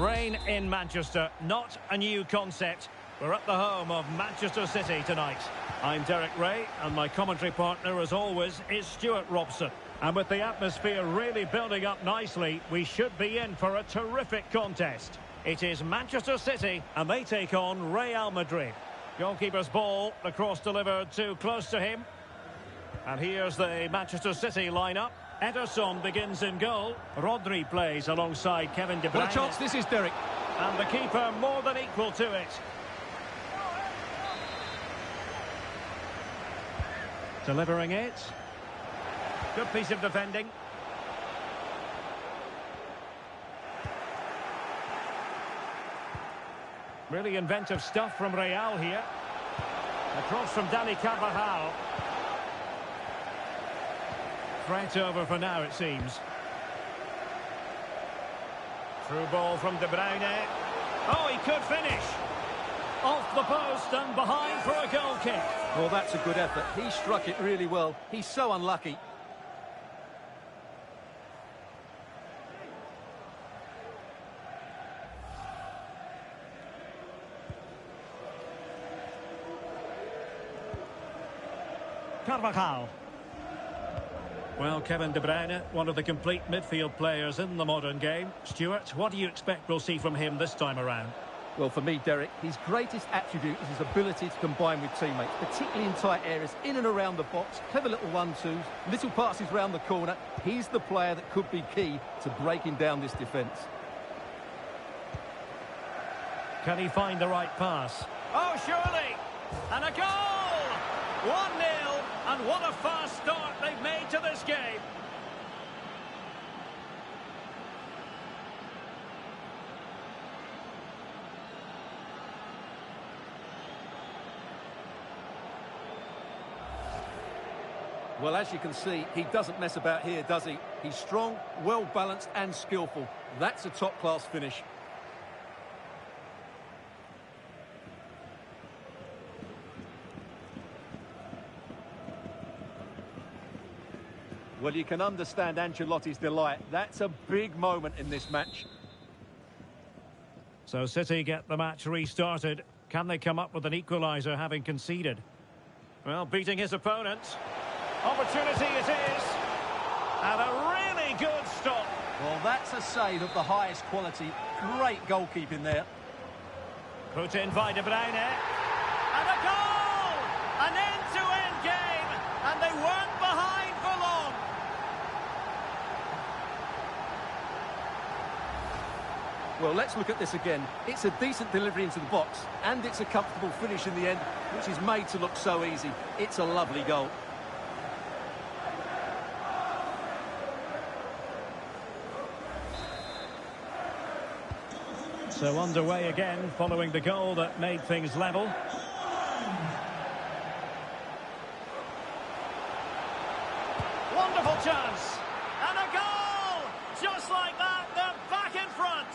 Rain in Manchester, not a new concept. We're at the home of Manchester City tonight. I'm Derek Ray, and my commentary partner, as always, is Stuart Robson. And with the atmosphere really building up nicely, we should be in for a terrific contest. It is Manchester City, and they take on Real Madrid. Goalkeeper's ball, the cross delivered too close to him. And here's the Manchester City lineup. Ederson begins in goal. Rodri plays alongside Kevin De Bruyne. What a chance this is, Derek. And the keeper more than equal to it. Delivering it. Good piece of defending. Really inventive stuff from Real here. A cross from Dani Carvajal. Threat over for now, it seems. Through ball from De Bruyne. Oh, he could finish. Off the post and behind for a goal kick. Well, that's a good effort. He struck it really well. He's so unlucky. Carvajal. Well, Kevin De Bruyne, one of the complete midfield players in the modern game. Stuart, what do you expect we'll see from him this time around? Well, for me, Derek, his greatest attribute is his ability to combine with teammates, particularly in tight areas, in and around the box, clever little one-twos, little passes round the corner. He's the player that could be key to breaking down this defence. Can he find the right pass? Oh, surely! And a goal! 1-0, and what a fast start they've made to this game. Well, as you can see, he doesn't mess about here, does he? He's strong, well-balanced and skillful. That's a top-class finish. Well, you can understand Ancelotti's delight. That's a big moment in this match. So City get the match restarted. Can they come up with an equaliser having conceded? Well, beating his opponent. Opportunity it is. And a really good stop. Well, that's a save of the highest quality. Great goalkeeping there. Put in by De Bruyne. And a goal! An end-to-end game. And they weren't behind for long. Well, let's look at this again. It's a decent delivery into the box. And it's a comfortable finish in the end, which is made to look so easy. It's a lovely goal. So underway again, following the goal that made things level. Wonderful chance! And a goal! Just like that, they're back in front!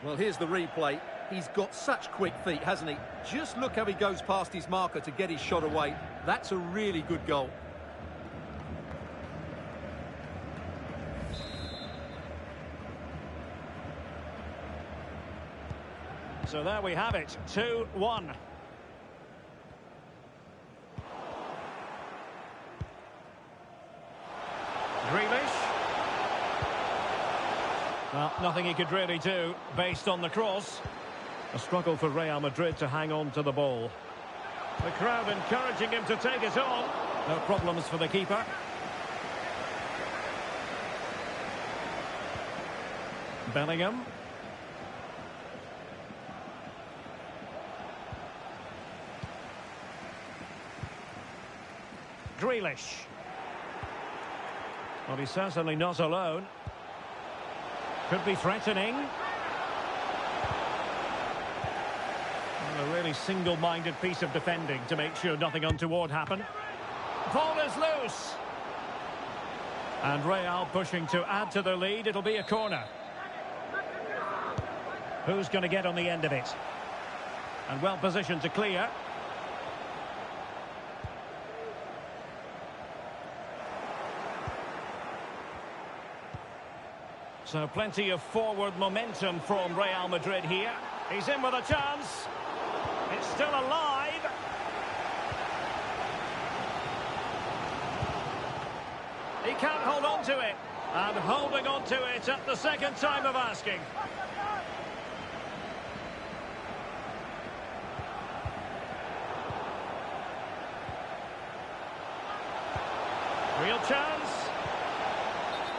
Well, here's the replay. He's got such quick feet, hasn't he? Just look how he goes past his marker to get his shot away. That's a really good goal. So there we have it, 2-1. Grealish. Well, nothing he could really do based on the cross. A struggle for Real Madrid to hang on to the ball. The crowd encouraging him to take it on. No problems for the keeper. Bellingham. Grealish. Well, he's certainly not alone. Could be threatening. A really single-minded piece of defending to make sure nothing untoward happened. Ball is loose. And Real pushing to add to their lead. It'll be a corner. Who's going to get on the end of it? And well positioned to clear. So plenty of forward momentum from Real Madrid here. He's in with a chance. It's still alive. He can't hold on to it. And holding on to it at the second time of asking. Real chance.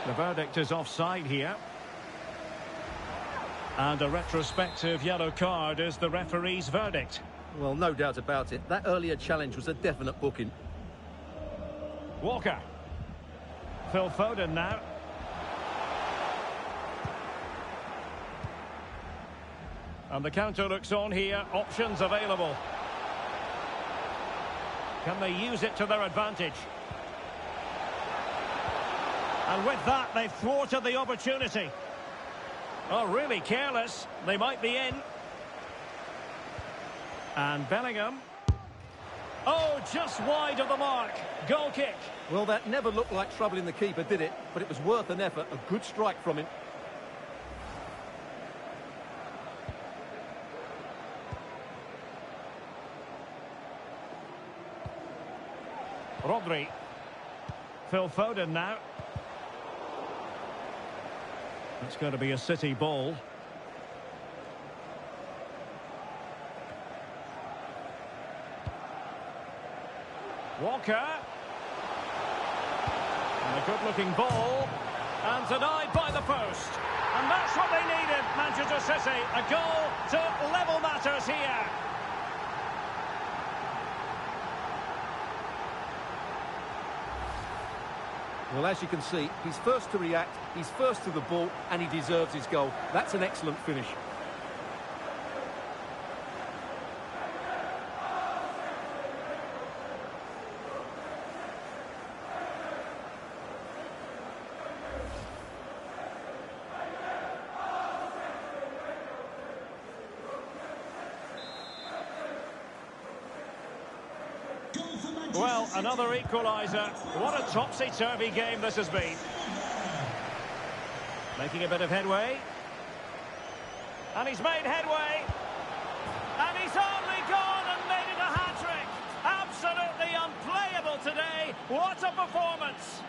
The verdict is offside here. And a retrospective yellow card is the referee's verdict. Well, no doubt about it. That earlier challenge was a definite booking. Walker. Phil Foden now. And the counter looks on here. Options available. Can they use it to their advantage? And with that, they've thwarted the opportunity. Oh, really careless. They might be in. And Bellingham. Oh, just wide of the mark. Goal kick. Well, that never looked like troubling the keeper, did it? But it was worth an effort. A good strike from him. Rodri. Phil Foden now. It's going to be a City ball. Walker. And a good-looking ball. And denied by the post. And that's what they needed, Manchester City. A goal to level matters here. Well, as you can see, he's first to react, he's first to the ball, and he deserves his goal. That's an excellent finish. Well, another equaliser. What a topsy-turvy game this has been. Making a bit of headway. And he's made headway. And he's only gone and made it a hat-trick. Absolutely unplayable today. What a performance.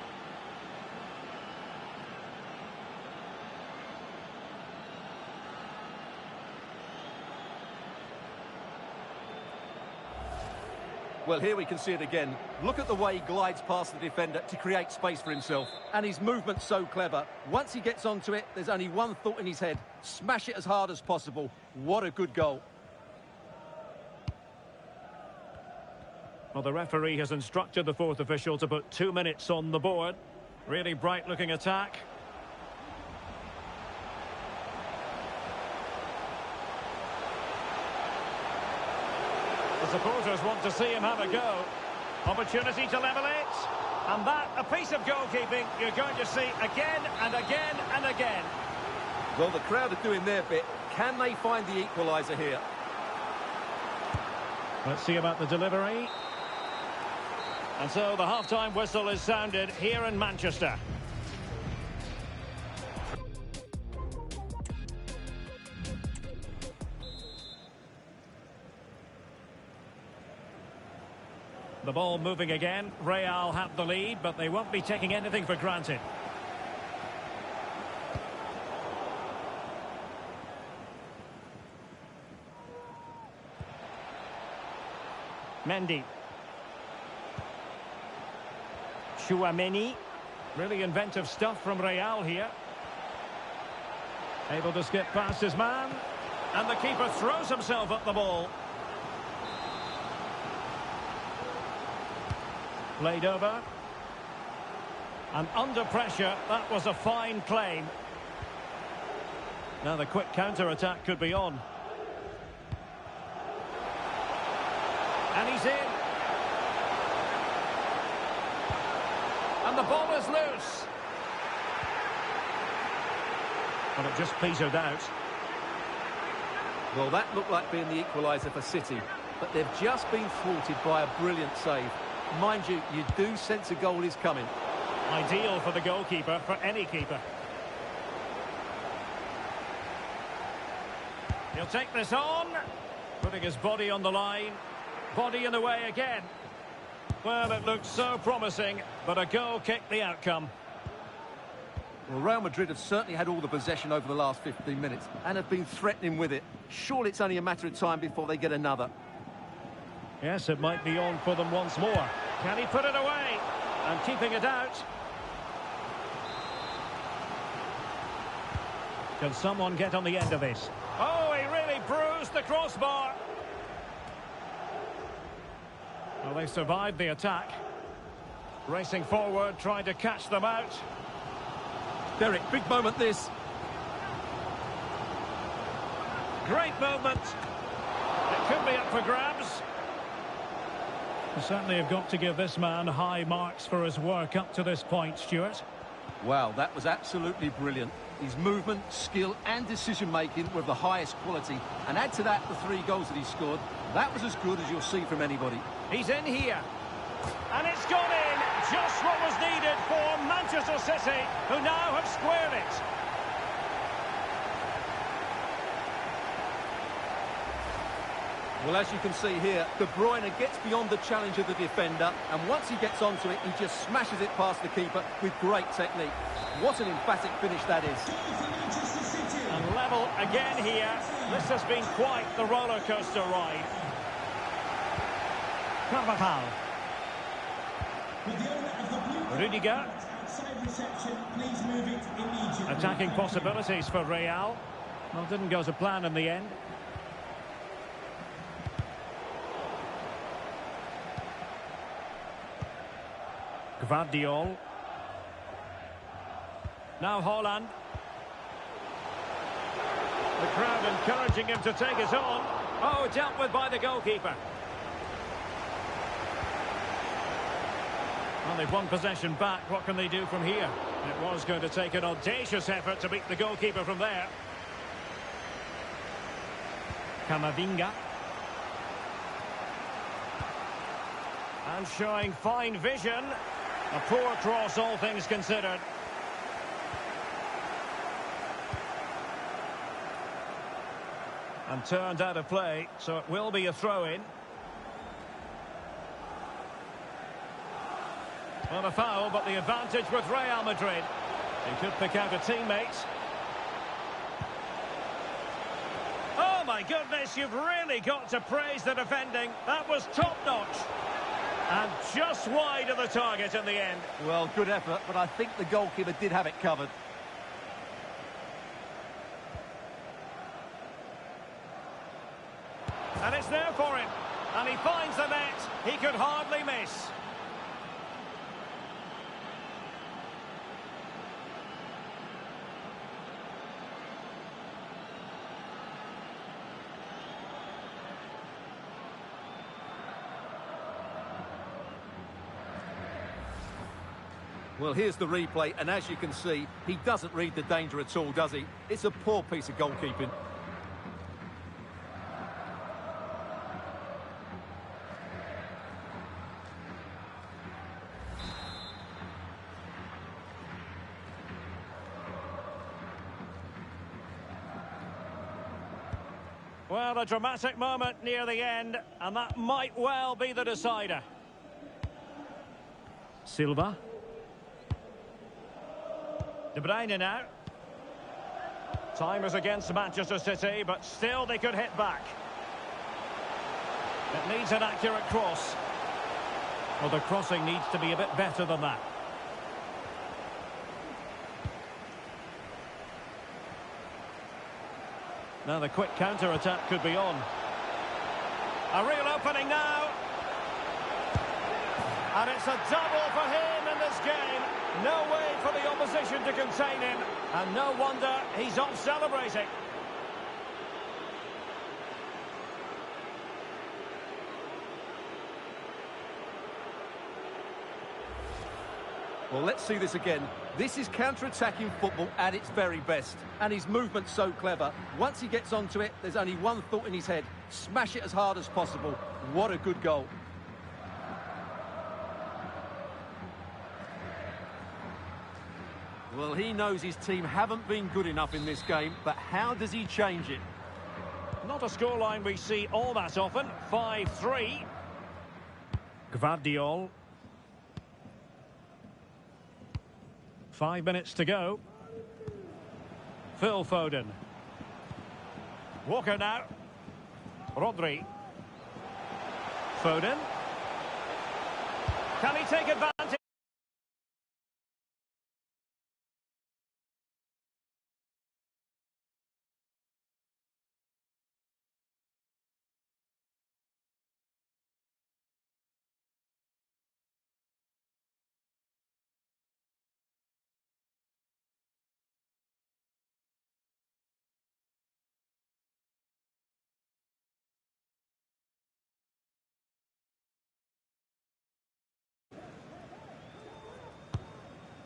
Well, here we can see it again. Look at the way he glides past the defender to create space for himself. And his movement's so clever. Once he gets onto it, there's only one thought in his head. Smash it as hard as possible. What a good goal. Well, the referee has instructed the fourth official to put 2 minutes on the board. Really bright-looking attack. The supporters want to see him have a go. Opportunity to level it. And that, a piece of goalkeeping you're going to see again and again and again. Well, the crowd are doing their bit. Can they find the equaliser here? Let's see about the delivery. And so the half-time whistle is sounded here in Manchester. The ball moving again. Real have the lead, but they won't be taking anything for granted. Mendy. Chouameni. Really inventive stuff from Real here. Able to skip past his man. And the keeper throws himself at the ball. Played over. And under pressure, that was a fine claim. Now the quick counter-attack could be on. And he's in. And the ball is loose. And it just petered out. Well, that looked like being the equaliser for City, but they've just been thwarted by a brilliant save. Mind you, you do sense a goal is coming. Ideal for the goalkeeper, for any keeper. He'll take this on, putting his body on the line. Body in the way again. Well, it looked so promising, but a goal kicked the outcome. Well, Real Madrid have certainly had all the possession over the last 15 minutes and have been threatening with it. Surely it's only a matter of time before they get another. Yes, it might be on for them once more. Can he put it away? And keeping it out. Can someone get on the end of this? Oh, he really bruised the crossbar. Well, they survived the attack. Racing forward, trying to catch them out. Derek, big moment this. Great movement. It could be up for grabs. You certainly have got to give this man high marks for his work up to this point, Stuart. Wow, that was absolutely brilliant. His movement, skill and decision-making were of the highest quality. And add to that the 3 goals that he scored. That was as good as you'll see from anybody. He's in here. And it's gone in. Just what was needed for Manchester City, who now have squared it. Well, as you can see here, De Bruyne gets beyond the challenge of the defender, and once he gets onto it, he just smashes it past the keeper with great technique. What an emphatic finish that is. And level again here. This has been quite the roller coaster ride. Carvajal. Rudiger. Attacking possibilities for Real. Well, didn't go to plan in the end. Gvardiol. Now Haaland. The crowd encouraging him to take it on. Oh, dealt with by the goalkeeper. Well, they've won possession back. What can they do from here? It was going to take an audacious effort to beat the goalkeeper from there. Camavinga. And showing fine vision. A poor cross, all things considered. And turned out of play, so it will be a throw-in. Well, a foul, but the advantage with Real Madrid. He could pick out a teammate. Oh, my goodness, you've really got to praise the defending. That was top-notch. And just wide of the target in the end. Well, good effort, but I think the goalkeeper did have it covered. And it's there for him. And he finds the net. He could hardly miss. Well, here's the replay, and as you can see, he doesn't read the danger at all, does he? It's a poor piece of goalkeeping. Well, a dramatic moment near the end, and that might well be the decider. Silva. De Bruyne now. Time is against Manchester City, but still they could hit back. It needs an accurate cross. Well, the crossing needs to be a bit better than that. Now the quick counter-attack could be on. A real opening now. And it's a double for him in this game. No way for the opposition to contain him. And no wonder he's off celebrating. Well, let's see this again. This is counter-attacking football at its very best. And his movement's so clever. Once he gets onto it, there's only one thought in his head. Smash it as hard as possible. What a good goal. Well, he knows his team haven't been good enough in this game, but how does he change it? Not a scoreline we see all that often. 5-3. Gvardiol. 5 minutes to go. Phil Foden. Walker now. Rodri. Foden. Can he take advantage?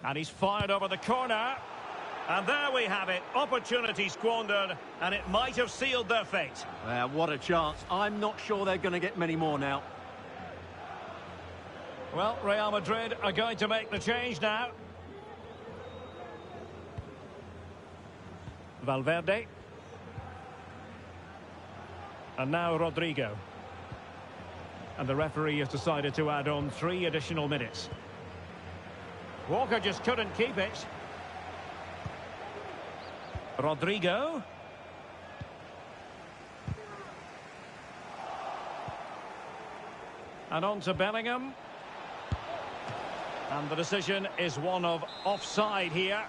And he's fired over the corner. And there we have it. Opportunity squandered. And it might have sealed their fate. What a chance. I'm not sure they're going to get many more now. Well, Real Madrid are going to make the change now. Valverde. And now Rodrigo. And the referee has decided to add on 3 additional minutes. Walker just couldn't keep it. Rodrigo. And on to Bellingham. And the decision is one of offside here.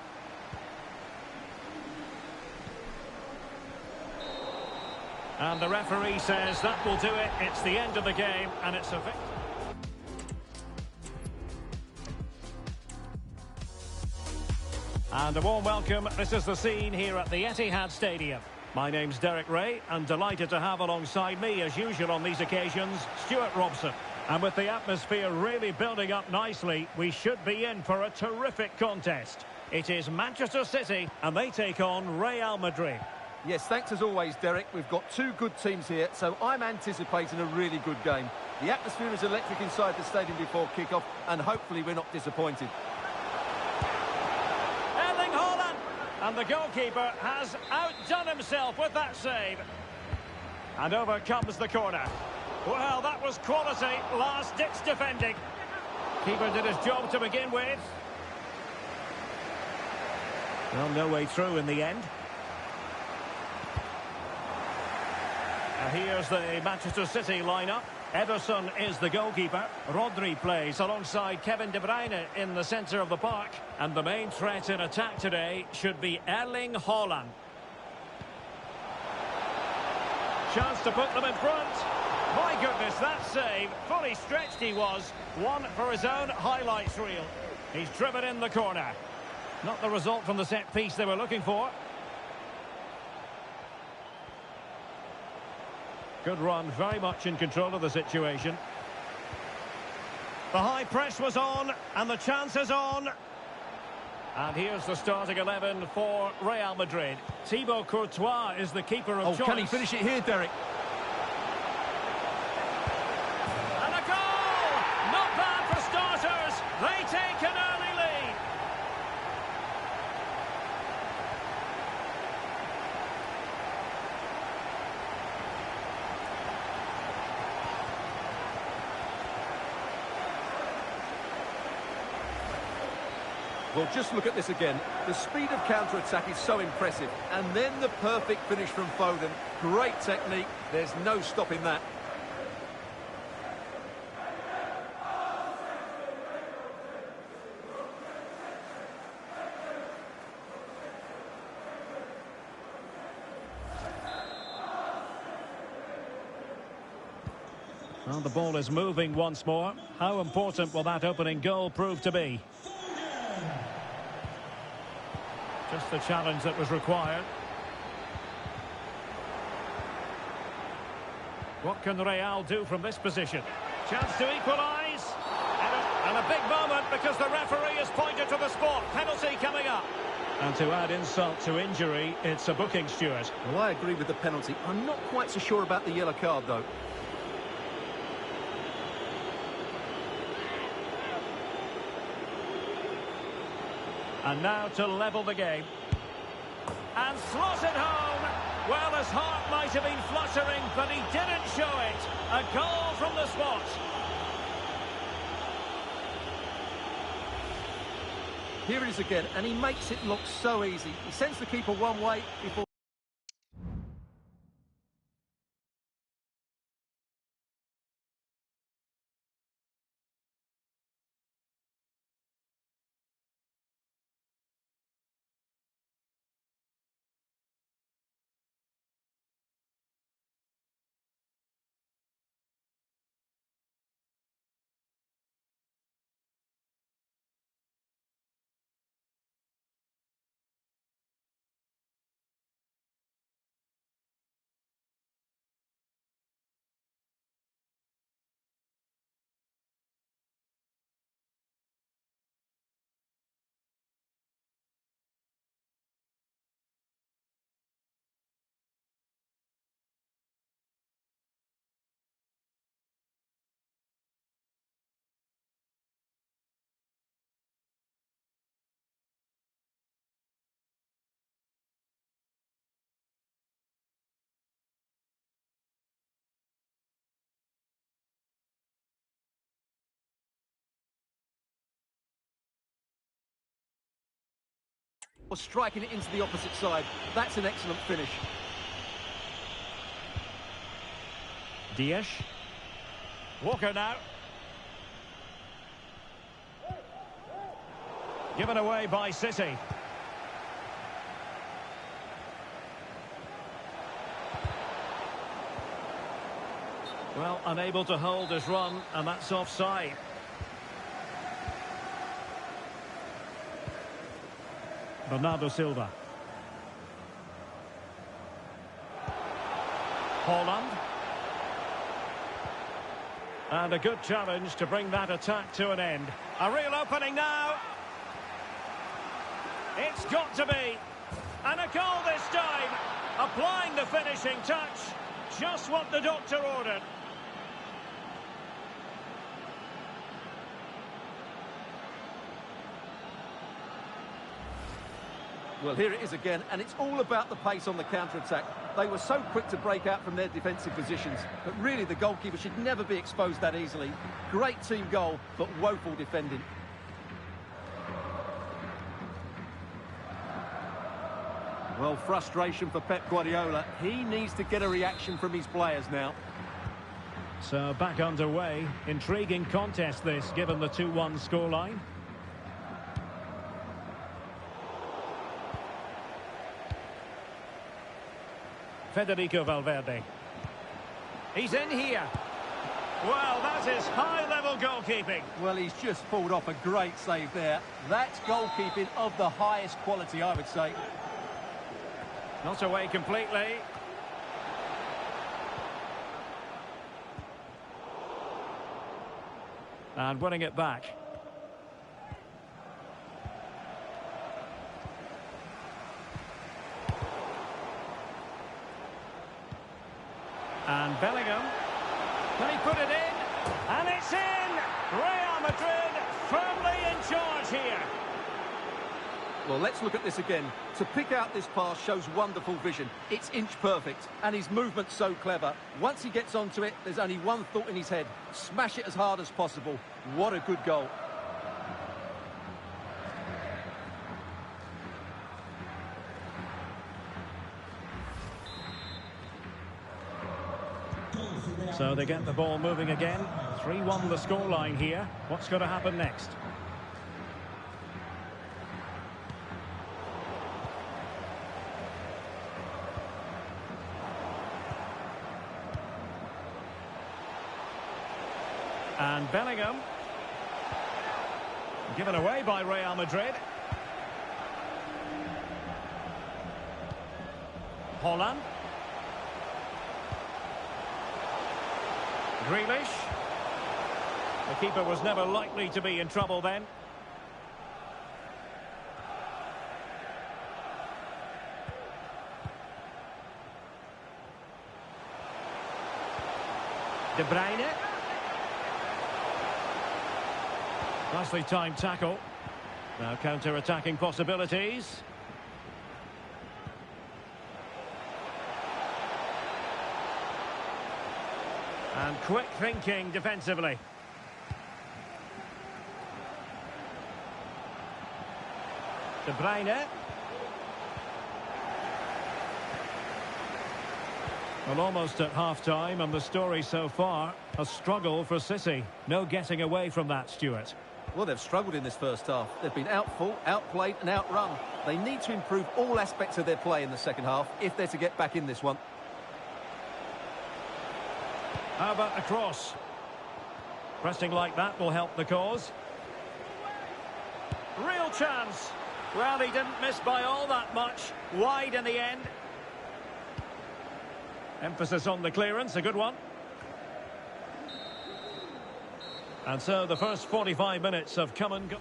And the referee says that will do it. It's the end of the game and it's a victory. And a warm welcome. This is the scene here at the Etihad Stadium. My name's Derek Ray, and delighted to have alongside me, as usual on these occasions, Stuart Robson. And with the atmosphere really building up nicely, we should be in for a terrific contest. It is Manchester City, and they take on Real Madrid. Yes, thanks as always, Derek. We've got 2 good teams here, so I'm anticipating a really good game. The atmosphere is electric inside the stadium before kick-off, and hopefully we're not disappointed. And the goalkeeper has outdone himself with that save. And over comes the corner. Well, that was quality. Last-ditch defending. Keeper did his job to begin with. Well, no way through in the end. And here's the Manchester City lineup. Ederson is the goalkeeper. Rodri plays alongside Kevin De Bruyne in the centre of the park. And the main threat in attack today should be Erling Haaland. Chance to put them in front. My goodness, that save. Fully stretched he was. One for his own highlights reel. He's driven in the corner. Not the result from the set piece they were looking for. Good run, very much in control of the situation. The high press was on, and the chance is on. And here's the starting 11 for Real Madrid. Thibaut Courtois is the keeper of choice. Can he finish it here, Derek? And a goal! Not bad for starters. They take an early lead. Well, just look at this again. The speed of counter-attack is so impressive. And then the perfect finish from Foden. Great technique. There's no stopping that. Well, the ball is moving once more. How important will that opening goal prove to be? Just the challenge that was required. What can Real do from this position? Chance to equalise. And And a big moment because the referee has pointed to the spot. Penalty coming up. And to add insult to injury, it's a booking, Stuart. Well, I agree with the penalty. I'm not quite so sure about the yellow card, though. And now to level the game. And slotted home. Well, his heart might have been fluttering, but he didn't show it. A goal from the spot. Here it is again, and he makes it look so easy. He sends the keeper one way before... Or striking it into the opposite side. That's an excellent finish. Diaz. Walker now. Given away by City. Well, unable to hold his run, and that's offside. Bernardo Silva. Holland. And a good challenge to bring that attack to an end. A real opening now. It's got to be. And a goal this time. Applying the finishing touch. Just what the doctor ordered. Well, here it is again, and it's all about the pace on the counter-attack. They were so quick to break out from their defensive positions, but really the goalkeeper should never be exposed that easily. Great team goal, but woeful defending. Well, frustration for Pep Guardiola. He needs to get a reaction from his players now. So back underway. Intriguing contest this, given the 2-1 scoreline. Federico Valverde. He's in here. Well, that is high-level goalkeeping. Well, he's just pulled off a great save there. That's goalkeeping of the highest quality, I would say. Not away completely. And winning it back. And Bellingham. Can he put it in? And it's in! Real Madrid firmly in charge here. Well, let's look at this again. To pick out this pass shows wonderful vision. It's inch perfect, and his movement's so clever. Once he gets onto it, there's only one thought in his head. Smash it as hard as possible. What a good goal. So they get the ball moving again. 3-1 the scoreline here. What's going to happen next? And Bellingham. Given away by Real Madrid. Holland. Grealish. The keeper was never likely to be in trouble then. De Bruyne. Nicely timed tackle. Now counter-attacking possibilities. And quick thinking defensively. De Bruyne. Well, almost at half-time, and the story so far, a struggle for City. No getting away from that, Stuart. Well, they've struggled in this first half. They've been outfought, outplayed and outrun. They need to improve all aspects of their play in the second half if they're to get back in this one. How about a cross? Pressing like that will help the cause. Real chance. Well, he didn't miss by all that much. Wide in the end. Emphasis on the clearance, a good one. And so the first 45 minutes have come and gone.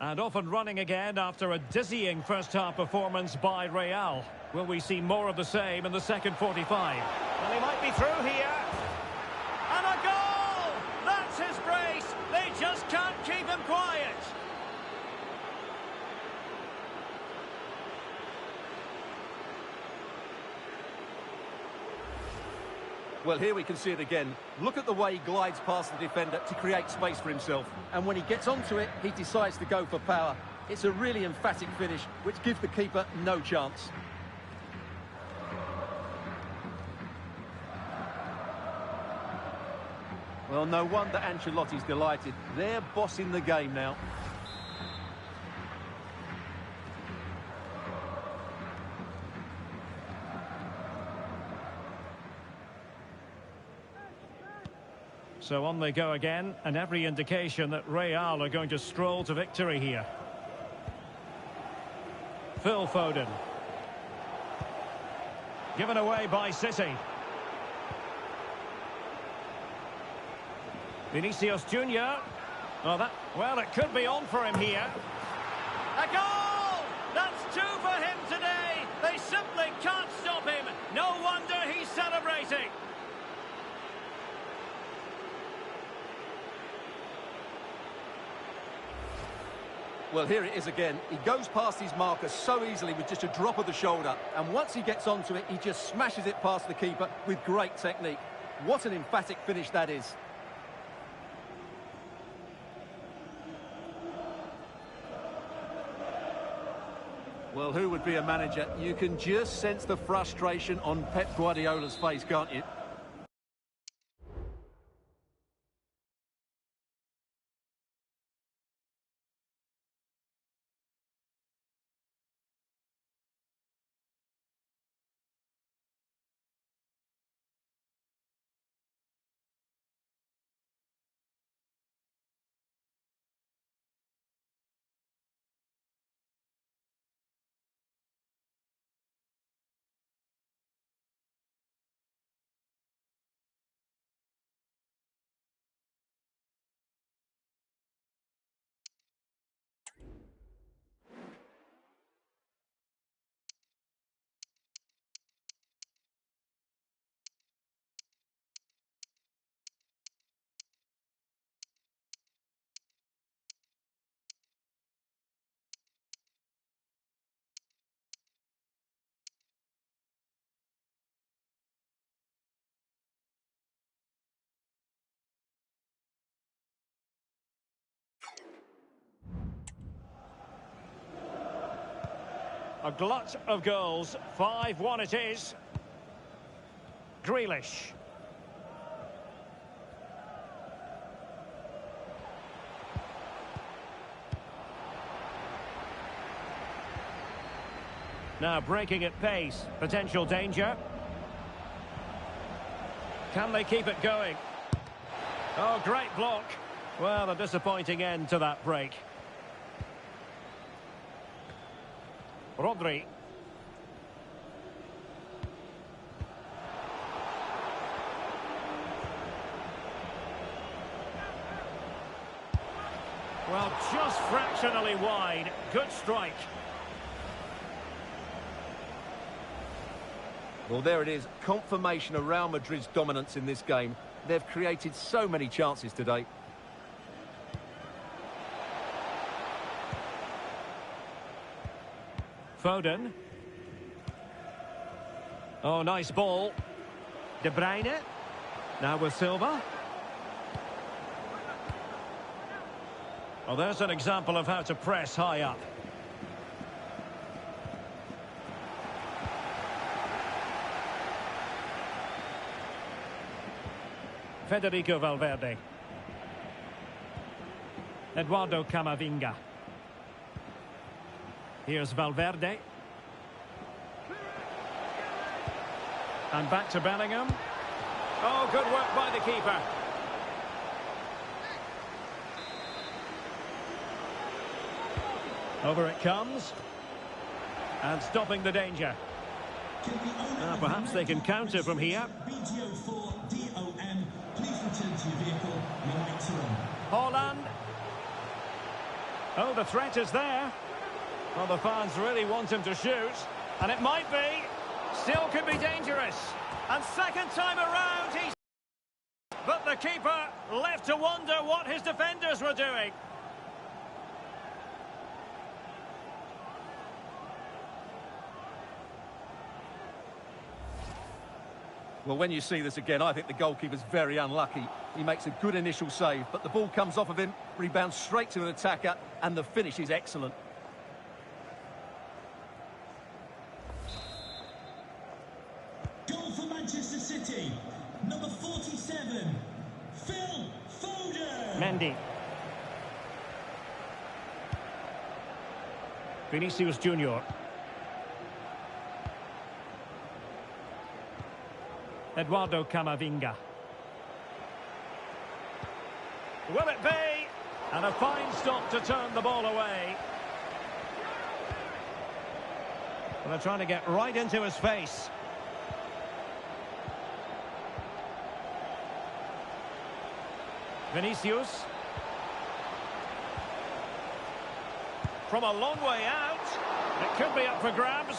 And off and running again after a dizzying first-half performance by Real. Will we see more of the same in the second 45? Well, he might be through here. And a goal! That's his brace. They just can't keep him quiet. Well, here we can see it again. Look at the way he glides past the defender to create space for himself. And when he gets onto it, he decides to go for power. It's a really emphatic finish, which gives the keeper no chance. Well, no wonder Ancelotti's delighted. They're bossing the game now. So on they go again, and every indication that Real are going to stroll to victory here. Phil Foden. Given away by City. Vinicius Junior. Oh, well, it could be on for him here. A goal! That's two for him today. They simply can't stop him. No wonder he's celebrating. Well, here it is again. He goes past his marker so easily with just a drop of the shoulder. And once he gets onto it, he just smashes it past the keeper with great technique. What an emphatic finish that is. Well, who would be a manager? You can just sense the frustration on Pep Guardiola's face, can't you? A glut of goals. 5-1 it is. Grealish. Now breaking at pace. Potential danger. Can they keep it going? Oh, great block. Well, a disappointing end to that break. Rodri. Well, just fractionally wide. Good strike. Well, there it is. Confirmation of Real Madrid's dominance in this game. They've created so many chances today. Foden. Oh, nice ball. De Bruyne. Now with Silva. Well, there's an example of how to press high up. Federico Valverde. Eduardo Camavinga. Here's Valverde. And back to Bellingham. Oh, good work by the keeper. Over it comes. And stopping the danger. Perhaps they can counter from here. Haaland. Oh, the threat is there. Well, the fans really want him to shoot. And it might be. Still could be dangerous. And second time around, he's... But the keeper left to wonder what his defenders were doing. Well, when you see this again, I think the goalkeeper's very unlucky. He makes a good initial save, but the ball comes off of him, rebounds straight to an attacker, and the finish is excellent. Goal for Manchester City, number 47, Phil Foden. Mendy. Vinicius Junior. Eduardo Camavinga. Will it be? And a fine stop to turn the ball away. Well, they're trying to get right into his face. Vinicius. From a long way out. It could be up for grabs.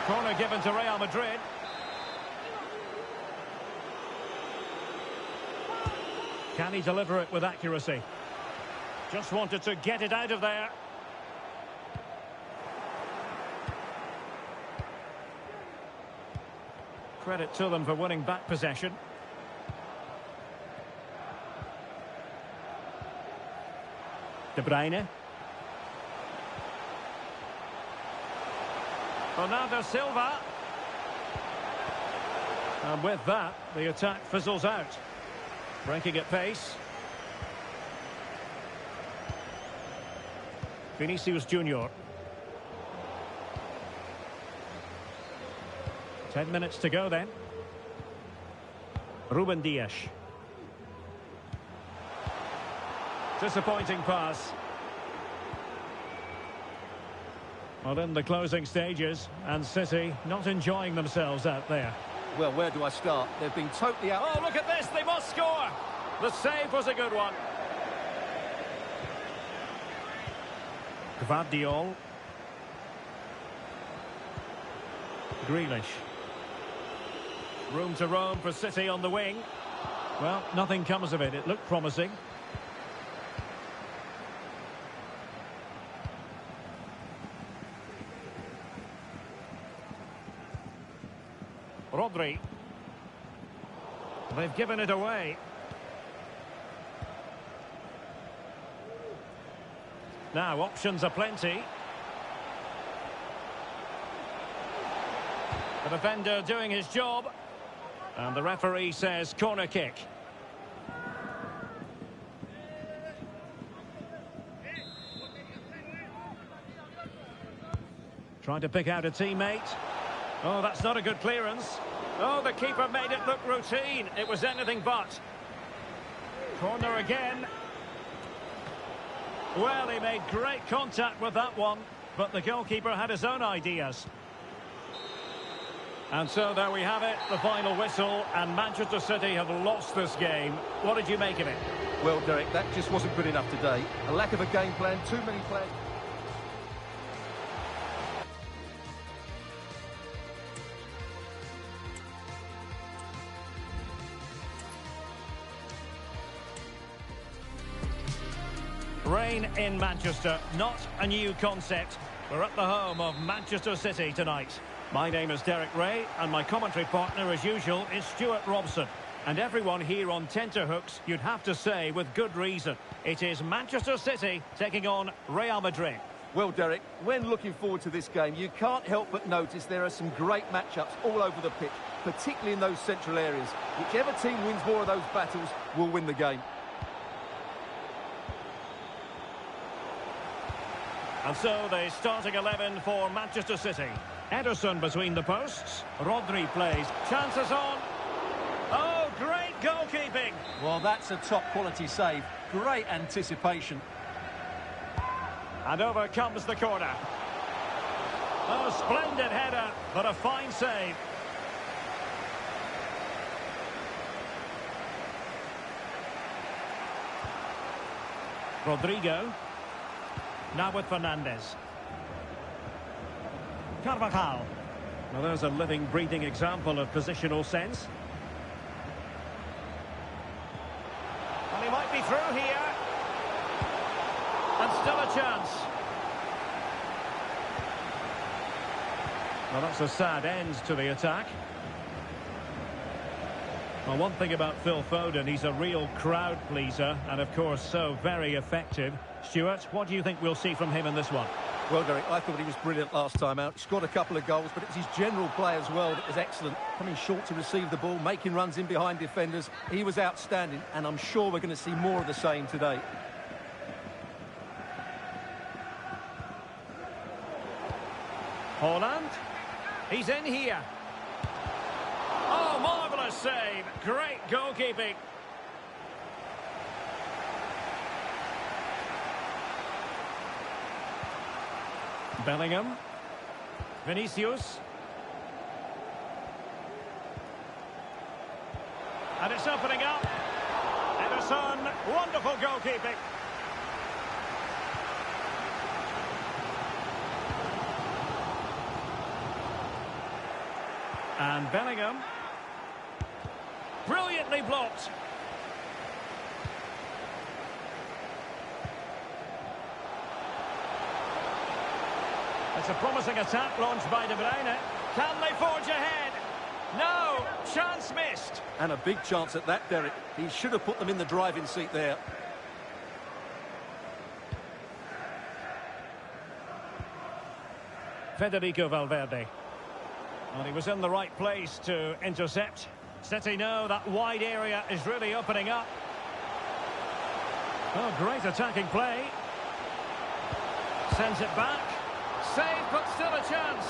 Corner given to Real Madrid. Can he deliver it with accuracy? Just wanted to get it out of there. Credit to them for winning back possession. De Bruyne. Bernardo Silva. And with that, the attack fizzles out. Breaking at pace. Vinicius Junior. 10 minutes to go then. Ruben Dias. Disappointing pass. Well, in the closing stages, and City not enjoying themselves out there. Well, where do I start? They've been totally out... Oh, look at this, they must score! The save was a good one. Gvardiol. Grealish. Room to roam for City on the wing. Well, nothing comes of it. It looked promising. Rodri. They've given it away. Now, options are plenty. The defender doing his job. And the referee says corner kick. Trying to pick out a teammate. Oh, that's not a good clearance. Oh, the keeper made it look routine. It was anything but. Corner again. Well, he made great contact with that one, but the goalkeeper had his own ideas. And so there we have it, the final whistle, and Manchester City have lost this game. What did you make of it? Well, Derek, that just wasn't good enough today. A lack of a game plan, too many players. Rain in Manchester, not a new concept. We're at the home of Manchester City tonight. My name is Derek Ray, and my commentary partner, as usual, is Stuart Robson. And everyone here on tenterhooks, you'd have to say with good reason. It is Manchester City taking on Real Madrid. Well, Derek, when looking forward to this game, you can't help but notice there are some great matchups all over the pitch, particularly in those central areas. Whichever team wins more of those battles will win the game. And so the starting 11 for Manchester City. Ederson between the posts. Rodri plays. Chances on. Oh, great goalkeeping. Well, that's a top-quality save. Great anticipation. And over comes the corner. Oh, splendid header, but a fine save. Rodrigo. Now with Fernandes. Carvajal. Well, there's a living, breathing example of positional sense. And he might be through here. And still a chance. Well, that's a sad end to the attack. Well, one thing about Phil Foden, he's a real crowd pleaser, and of course so very effective. Stuart, what do you think we'll see from him in this one? Well, Derek, I thought he was brilliant last time out. He scored a couple of goals, but it's his general play as well that was excellent. Coming short to receive the ball, making runs in behind defenders. He was outstanding, and I'm sure we're going to see more of the same today. Haaland. He's in here. Oh, marvellous save. Great goalkeeping. Bellingham. Vinicius. And it's opening up. Ederson. Wonderful goalkeeping. And Bellingham. Brilliantly blocked. It's a promising attack launched by De Bruyne. Can they forge ahead? No! Chance missed. And a big chance at that, Derek. He should have put them in the driving seat there. Federico Valverde. Well, he was in the right place to intercept. City know that wide area is really opening up. Oh, great attacking play. Sends it back. Save, but still a chance.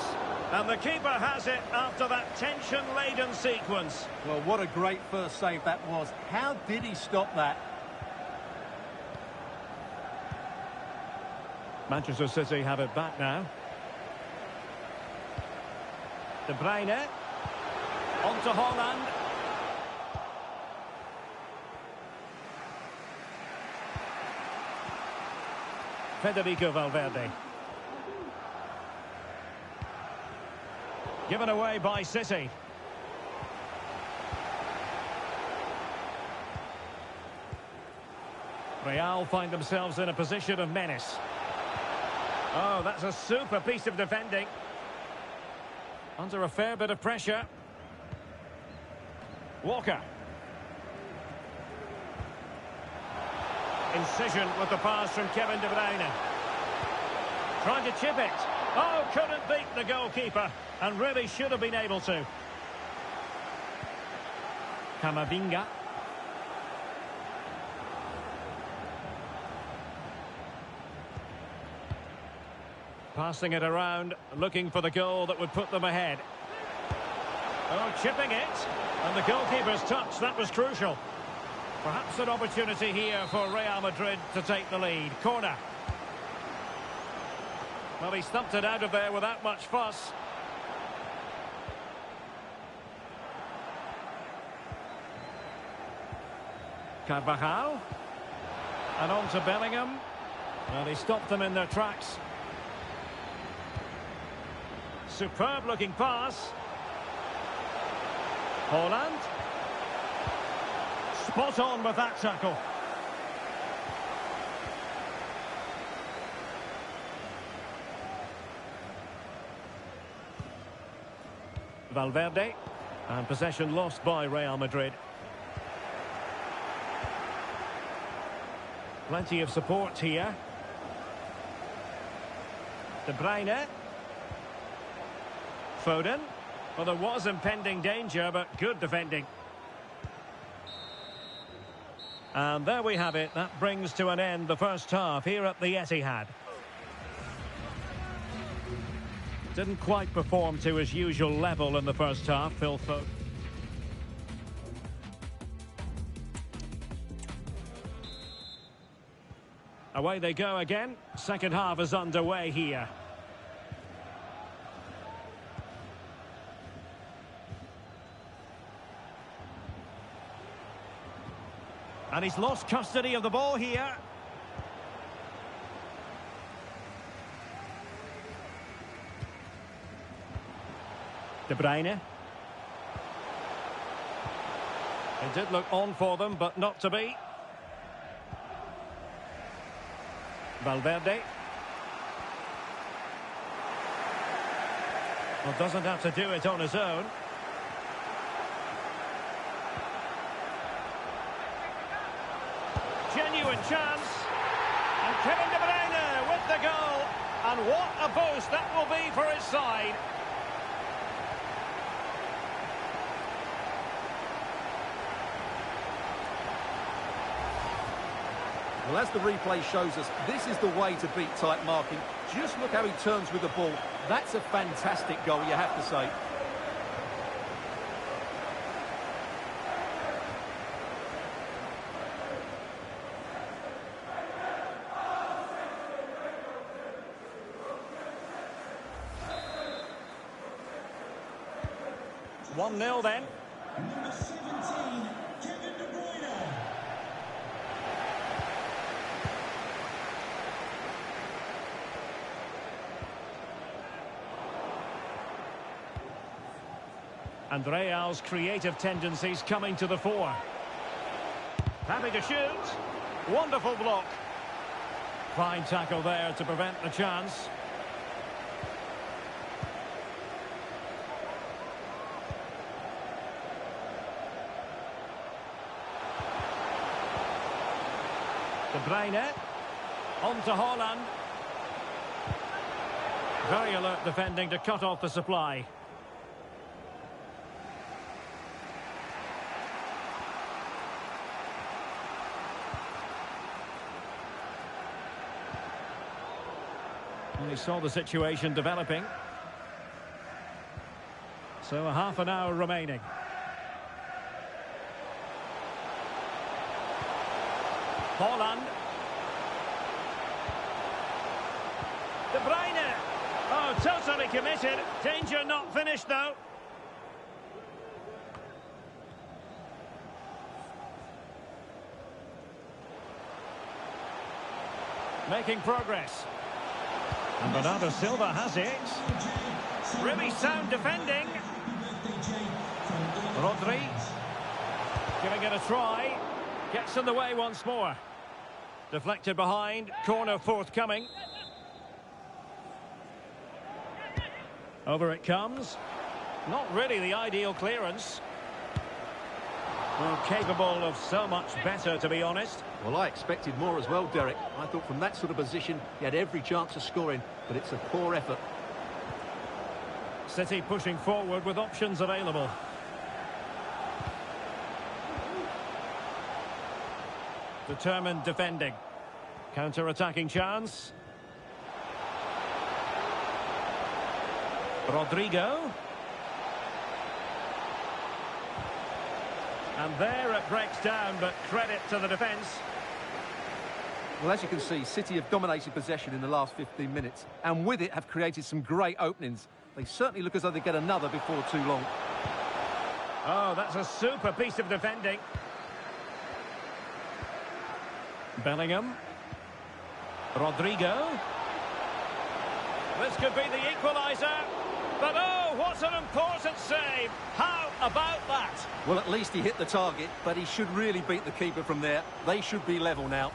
And the keeper has it after that tension-laden sequence. Well, what a great first save that was. How did he stop that? Manchester City have it back now. De Bruyne. On to Haaland. Federico Valverde. Given away by City. Real find themselves in a position of menace. Oh, that's a super piece of defending. Under a fair bit of pressure. Walker. Incision with the pass from Kevin De Bruyne. Trying to chip it. Oh, couldn't beat the goalkeeper. And really should have been able to. Camavinga. Passing it around, looking for the goal that would put them ahead. Oh, chipping it. And the goalkeeper's touch, that was crucial. Perhaps an opportunity here for Real Madrid to take the lead. Corner. Well, he stumped it out of there without much fuss. Carvajal. And on to Bellingham. Well, he stopped them in their tracks. Superb looking pass. Haaland. Spot on with that tackle. Valverde. And possession lost by Real Madrid. Plenty of support here. De Bruyne. Foden. Well, there was impending danger, but good defending. And there we have it. That brings to an end the first half here at the Etihad. Didn't quite perform to his usual level in the first half, Phil Foden. Away they go again. Second half is underway here. And he's lost custody of the ball here. De Bruyne. It did look on for them, but not to be. Valverde. Well, doesn't have to do it on his own. Genuine chance. And Kevin De Bruyne with the goal. And what a boost that will be for his side. Well, as the replay shows us, this is the way to beat tight marking. Just look how he turns with the ball. That's a fantastic goal, you have to say. One 1-0 then. Number 17, Kevin De Bruyne. And Real's creative tendencies coming to the fore. Happy to shoot. Wonderful block. Fine tackle there to prevent the chance. De Bruyne. On to Haaland. Very alert defending to cut off the supply. And he saw the situation developing. So a half an hour remaining. Haaland. De Bruyne. Oh, totally committed. Danger not finished, though. Making progress. And Bernardo Silva has it. Really sound defending. Rodri. Giving it a try. Gets in the way once more. Deflected behind. Corner forthcoming. Over it comes. Not really the ideal clearance. Well, capable of so much better, to be honest. Well, I expected more as well, Derek. I thought from that sort of position, he had every chance of scoring, but it's a poor effort. City pushing forward with options available. Determined defending. Counter-attacking chance. Rodrigo. And there it breaks down, but credit to the defence. Well, as you can see, City have dominated possession in the last 15 minutes, and with it have created some great openings. They certainly look as though they get another before too long. Oh, that's a super piece of defending. Bellingham. Rodrigo. This could be the equaliser. But oh, what an important save. How about that? Well, at least he hit the target, but he should really beat the keeper from there. They should be level now.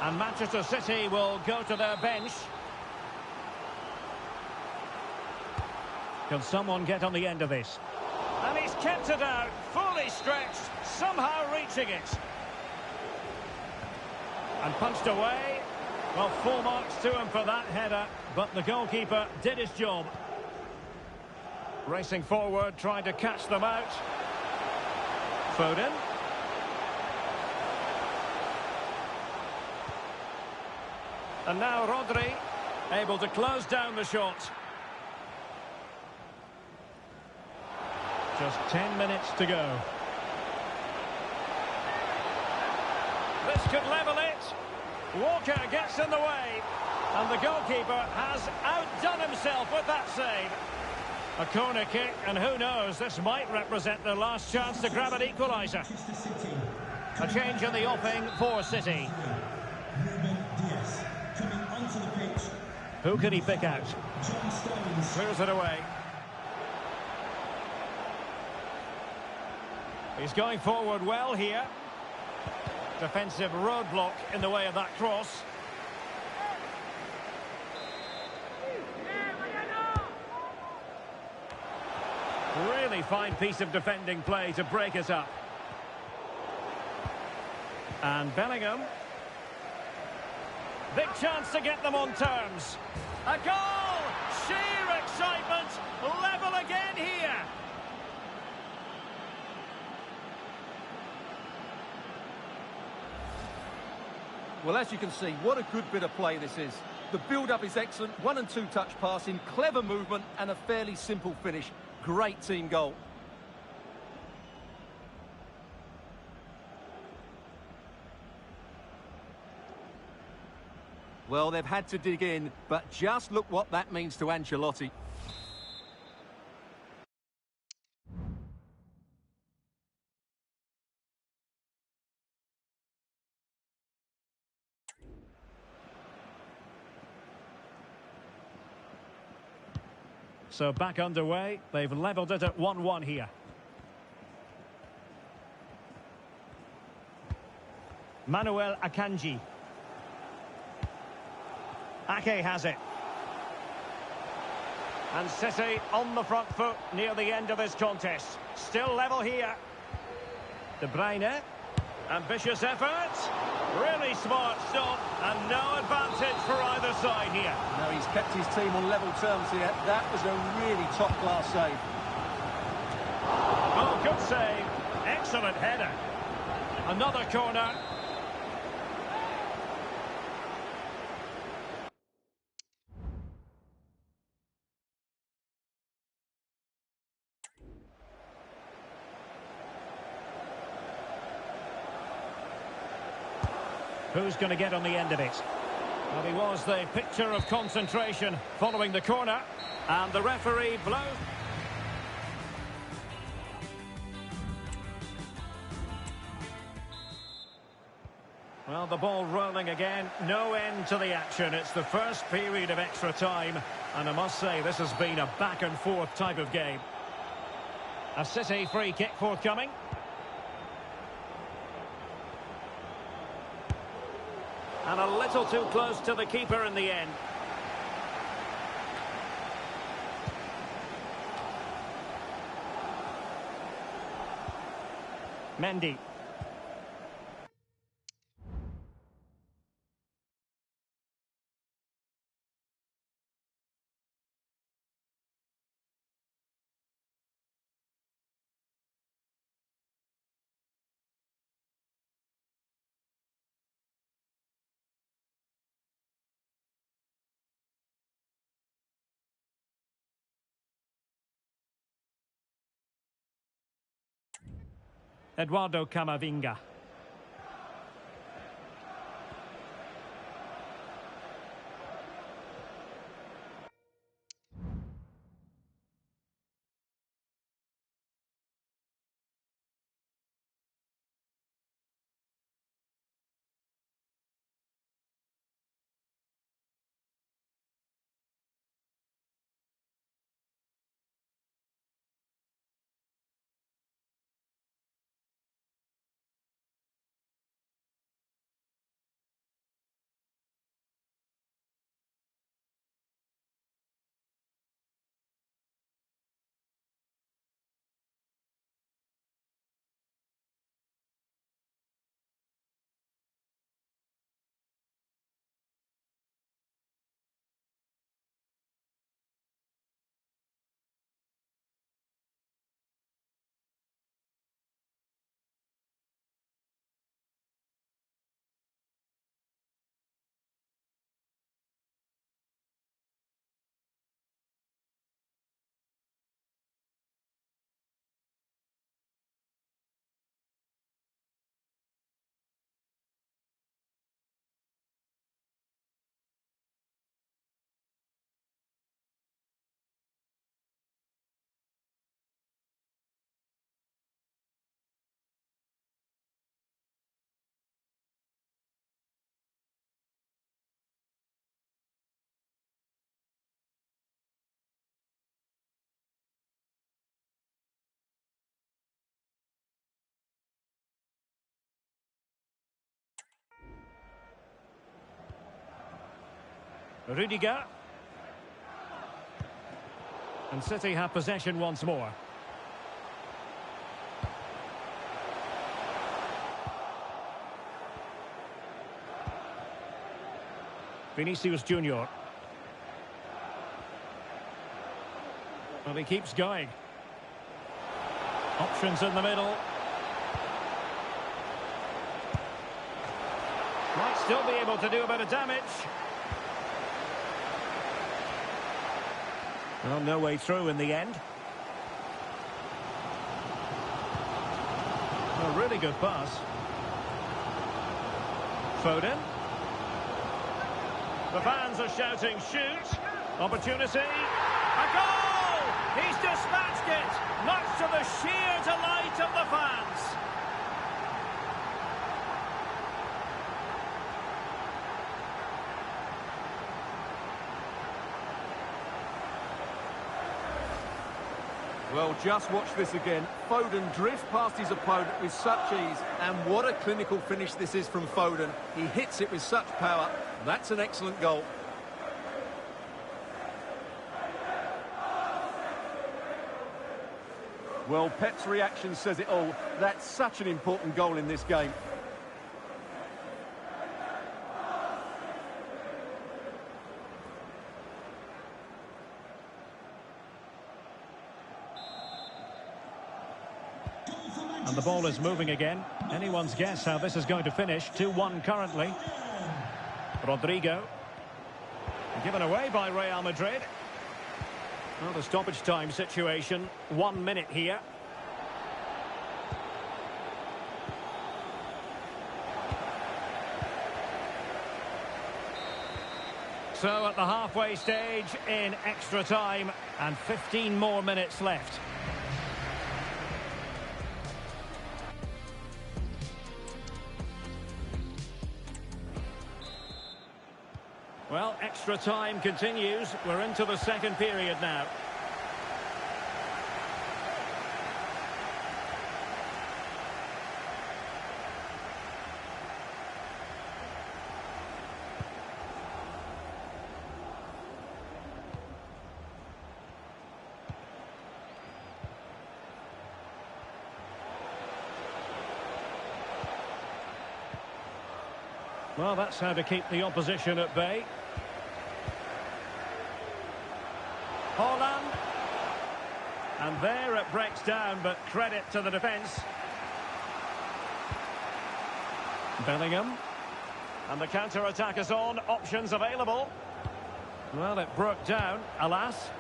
And Manchester City will go to their bench. Can someone get on the end of this? And he's kept it out, fully stretched, somehow reaching it. And punched away. Well, full marks to him for that header, but the goalkeeper did his job. Racing forward, trying to catch them out. Foden. And now Rodri, able to close down the shot. Just 10 minutes to go. This could level it. Walker gets in the way. And the goalkeeper has outdone himself with that save. A corner kick, and who knows, this might represent their last chance to grab an equaliser. A change in the offing for City. Who can he pick out? Clears it away. He's going forward well here. Defensive roadblock in the way of that cross. Really fine piece of defending play to break it up. And Bellingham. Big chance to get them on terms. A goal! Sheer excitement! Level again here! Well, as you can see, what a good bit of play this is. The build-up is excellent, 1- and 2-touch passing, clever movement and a fairly simple finish. Great team goal. Well, they've had to dig in, but just look what that means to Ancelotti. So back underway. They've levelled it at 1-1 here. Manuel Akanji. Ake has it. And City on the front foot near the end of this contest. Still level here. De Bruyne. Ambitious effort. Really smart stop. And no advantage for either side here. No, he's kept his team on level terms here. That was a really top-class save. Oh, good save. Excellent header. Another corner. Who's going to get on the end of it? Well, he was the picture of concentration following the corner. And the referee blows. Well, the ball rolling again. No end to the action. It's the first period of extra time. And I must say, this has been a back-and-forth type of game. A City free kick forthcoming. And a little too close to the keeper in the end. Mendy. Eduardo Camavinga. Rudiger. And City have possession once more. Vinicius Junior. Well, he keeps going. Options in the middle. Might still be able to do a bit of damage. Well, no way through in the end. A really good pass. Foden. The fans are shouting, shoot! Opportunity. A goal! He's dispatched it, much to the sheer delight of the fans. Well, just watch this again. Foden drifts past his opponent with such ease, and what a clinical finish this is from Foden. He hits it with such power. That's an excellent goal. Well, Pep's reaction says it all. That's such an important goal in this game. And the ball is moving again. Anyone's guess how this is going to finish. 2-1 currently. Rodrigo. Given away by Real Madrid. Well, the stoppage time situation. 1 minute here. So at the halfway stage in extra time, and 15 more minutes left. Well, extra time continues. We're into the second period now. Well, that's how to keep the opposition at bay. Holland. And there it breaks down, but credit to the defence. Bellingham. And the counter-attack is on. Options available. Well, it broke down, alas.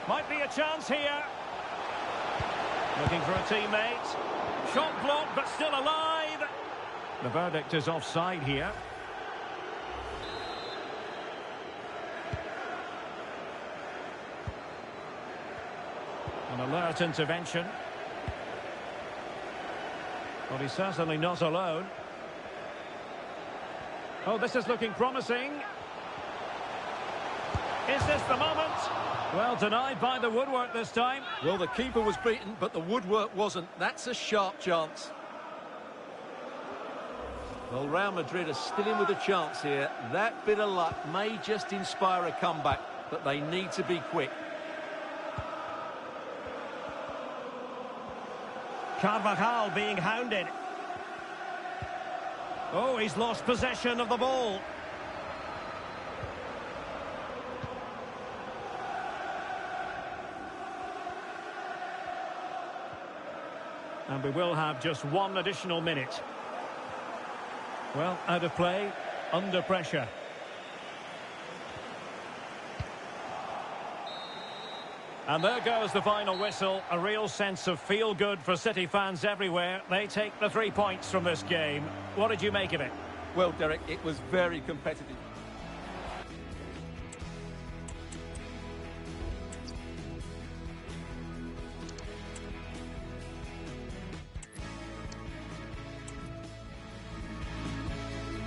Might be a chance here. Looking for a teammate. Shot blocked, but still alive. The verdict is offside here. An alert intervention. Well, he's certainly not alone. Oh, this is looking promising. Is this the moment? Well, denied by the woodwork this time. Well, the keeper was beaten, but the woodwork wasn't. That's a sharp chance. Well, Real Madrid are still in with a chance here. That bit of luck may just inspire a comeback, but they need to be quick. Carvajal being hounded. Oh, he's lost possession of the ball. And we will have just one additional minute. Well, out of play, under pressure. And there goes the final whistle. A real sense of feel-good for City fans everywhere. They take the 3 points from this game. What did you make of it? Well, Derek, it was very competitive.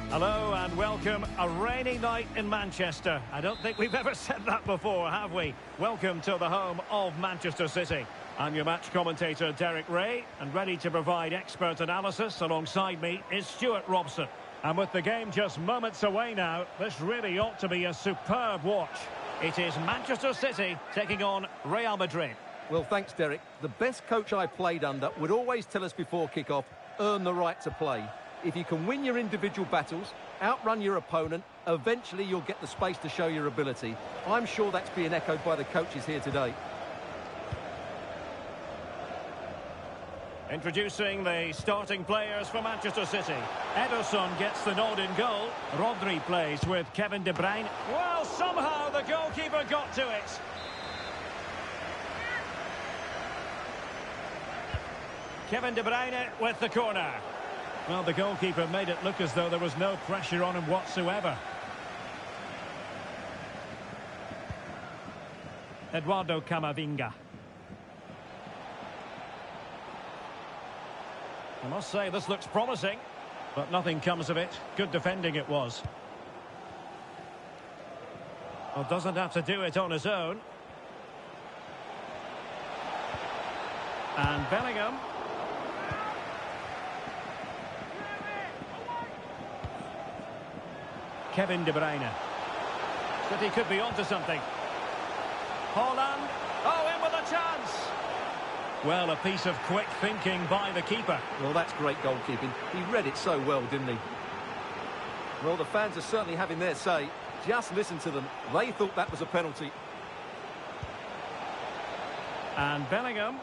Hello and welcome. A rainy night in Manchester. I don't think we've ever said that before, have we? Welcome to the home of Manchester City. I'm your match commentator, Derek Ray, and ready to provide expert analysis alongside me is Stuart Robson. And with the game just moments away now, this really ought to be a superb watch. It is Manchester City taking on Real Madrid. Well, thanks, Derek. The best coach I played under would always tell us before kick-off, earn the right to play. If you can win your individual battles, outrun your opponent, eventually you'll get the space to show your ability. I'm sure that's being echoed by the coaches here today. Introducing the starting players for Manchester City. Ederson gets the nod in goal. Rodri plays with Kevin De Bruyne. Well, somehow the goalkeeper got to it. Kevin De Bruyne with the corner. Well, the goalkeeper made it look as though there was no pressure on him whatsoever. Eduardo Camavinga. I must say, this looks promising, but nothing comes of it. Good defending it was. Well, doesn't have to do it on his own. And Bellingham. Kevin De Bruyne. City could be onto something. Haaland. Oh, in with a chance. Well, a piece of quick thinking by the keeper. Well, that's great goalkeeping. He read it so well, didn't he? Well, the fans are certainly having their say. Just listen to them. They thought that was a penalty. And Bellingham.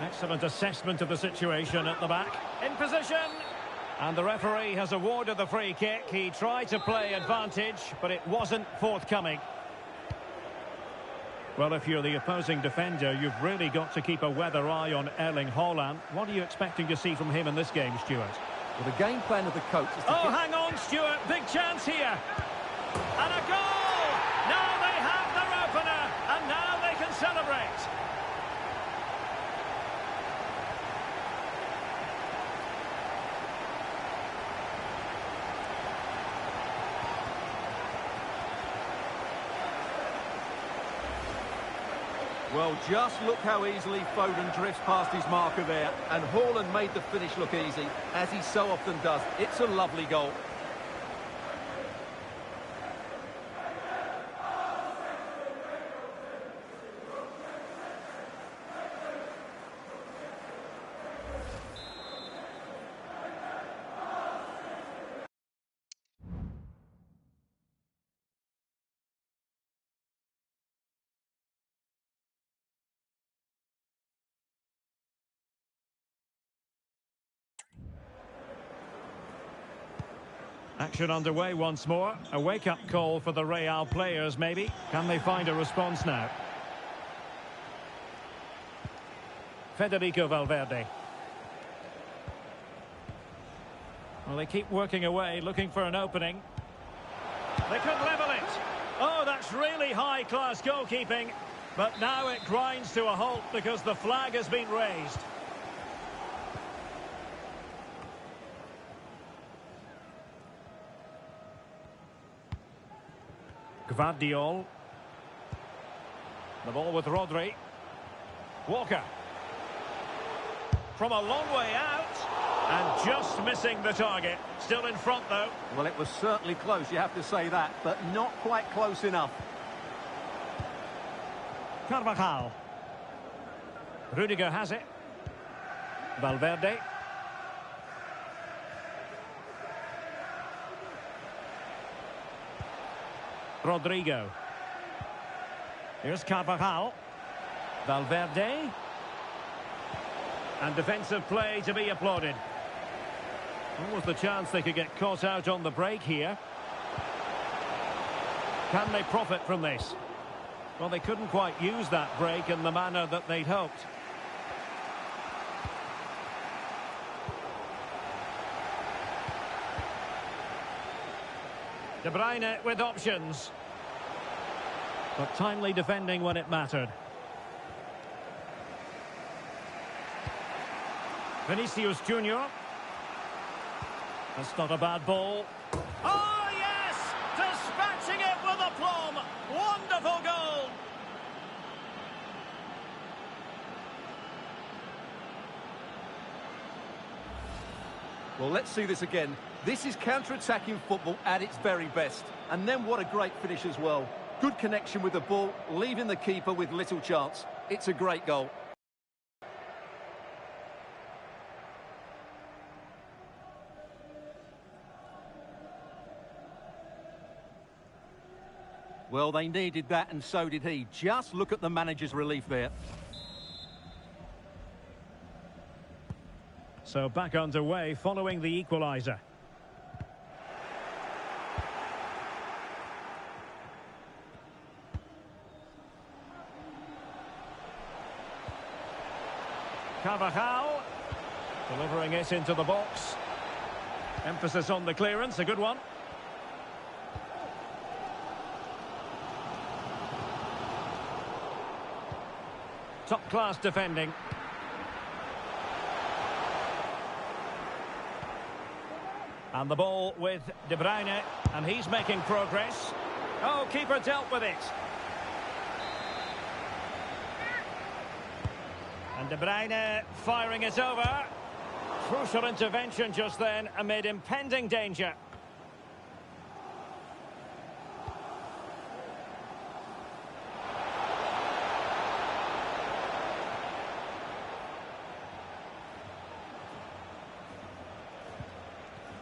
Excellent assessment of the situation at the back. In position. And the referee has awarded the free kick. He tried to play advantage, but it wasn't forthcoming. Well, if you're the opposing defender, you've really got to keep a weather eye on Erling Haaland. What are you expecting to see from him in this game, Stuart? Well, the game plan of the coach is to hang on, Stuart. Big chance here. And a goal! Now they have their opener, and now they can celebrate. Well, just look how easily Foden drifts past his marker there. And Haaland made the finish look easy, as he so often does. It's a lovely goal. Action underway once more. A wake-up call for the Real players, maybe. Can they find a response now? Federico Valverde. Well, they keep working away, looking for an opening. They could level it. Oh, that's really high-class goalkeeping. But now it grinds to a halt because the flag has been raised. Gvardiol. The ball with Rodri. Walker. From a long way out. And just missing the target. Still in front, though. Well, it was certainly close, you have to say that, but not quite close enough. Carvajal. Rudiger has it. Valverde. Rodrigo. Here's Carvajal. Valverde. And defensive play to be applauded. What was the chance they could get caught out on the break here? Can they profit from this? Well, they couldn't quite use that break in the manner that they'd hoped. De Bruyne with options. But timely defending when it mattered. Vinicius Junior. That's not a bad ball. Oh, yes! Dispatching it with aplomb. Wonderful goal! Well, let's see this again. This is counter-attacking football at its very best. And then what a great finish as well. Good connection with the ball, leaving the keeper with little chance. It's a great goal. Well, they needed that, and so did he. Just look at the manager's relief there. So back underway following the equaliser. Carvajal delivering it into the box. Emphasis on the clearance, a good one. Top-class defending. And the ball with De Bruyne, and he's making progress. Oh, keeper dealt with it. And De Bruyne firing it over. Crucial intervention just then amid impending danger.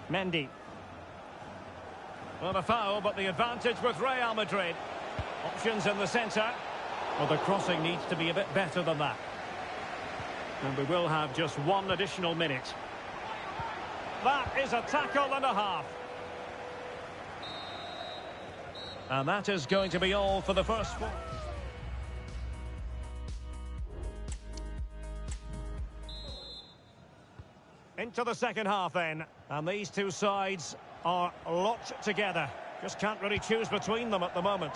Mendy. Well, a foul, but the advantage with Real Madrid. Options in the centre. Well, the crossing needs to be a bit better than that. And we will have just one additional minute. That is a tackle and a half. And that is going to be all for the first four. Into the second half then, and these two sides are locked together. Just can't really choose between them at the moment.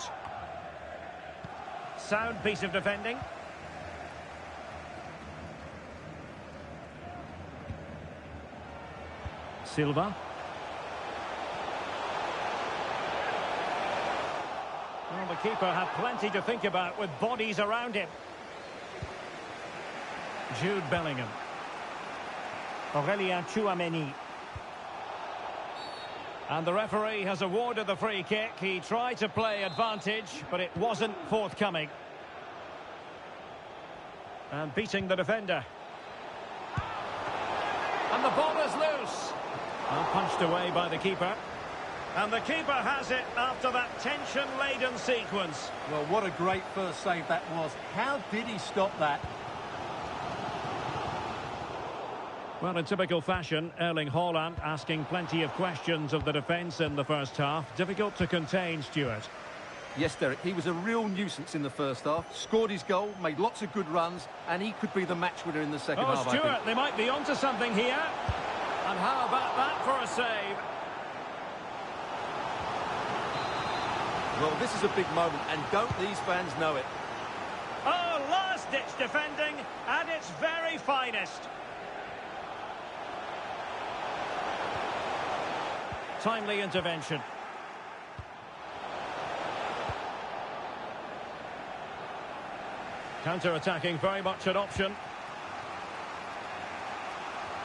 Sound piece of defending. Silva. Well, the keeper had plenty to think about with bodies around him. Jude Bellingham. Aurelien Tchouameni. And the referee has awarded the free kick. He tried to play advantage, but it wasn't forthcoming. And beating the defender. And the ball is loose. Well, punched away by the keeper. And the keeper has it after that tension-laden sequence. Well, what a great first save that was. How did he stop that? Well, in typical fashion, Erling Haaland asking plenty of questions of the defence in the first half. Difficult to contain, Stuart. Yes, Derek, he was a real nuisance in the first half. Scored his goal, made lots of good runs, and he could be the match winner in the second half, Stuart, I think. they might be onto something here. And how about that for a save? Well, this is a big moment, and don't these fans know it? Oh, last-ditch defending at its very finest. Timely intervention. Counter-attacking, very much an option.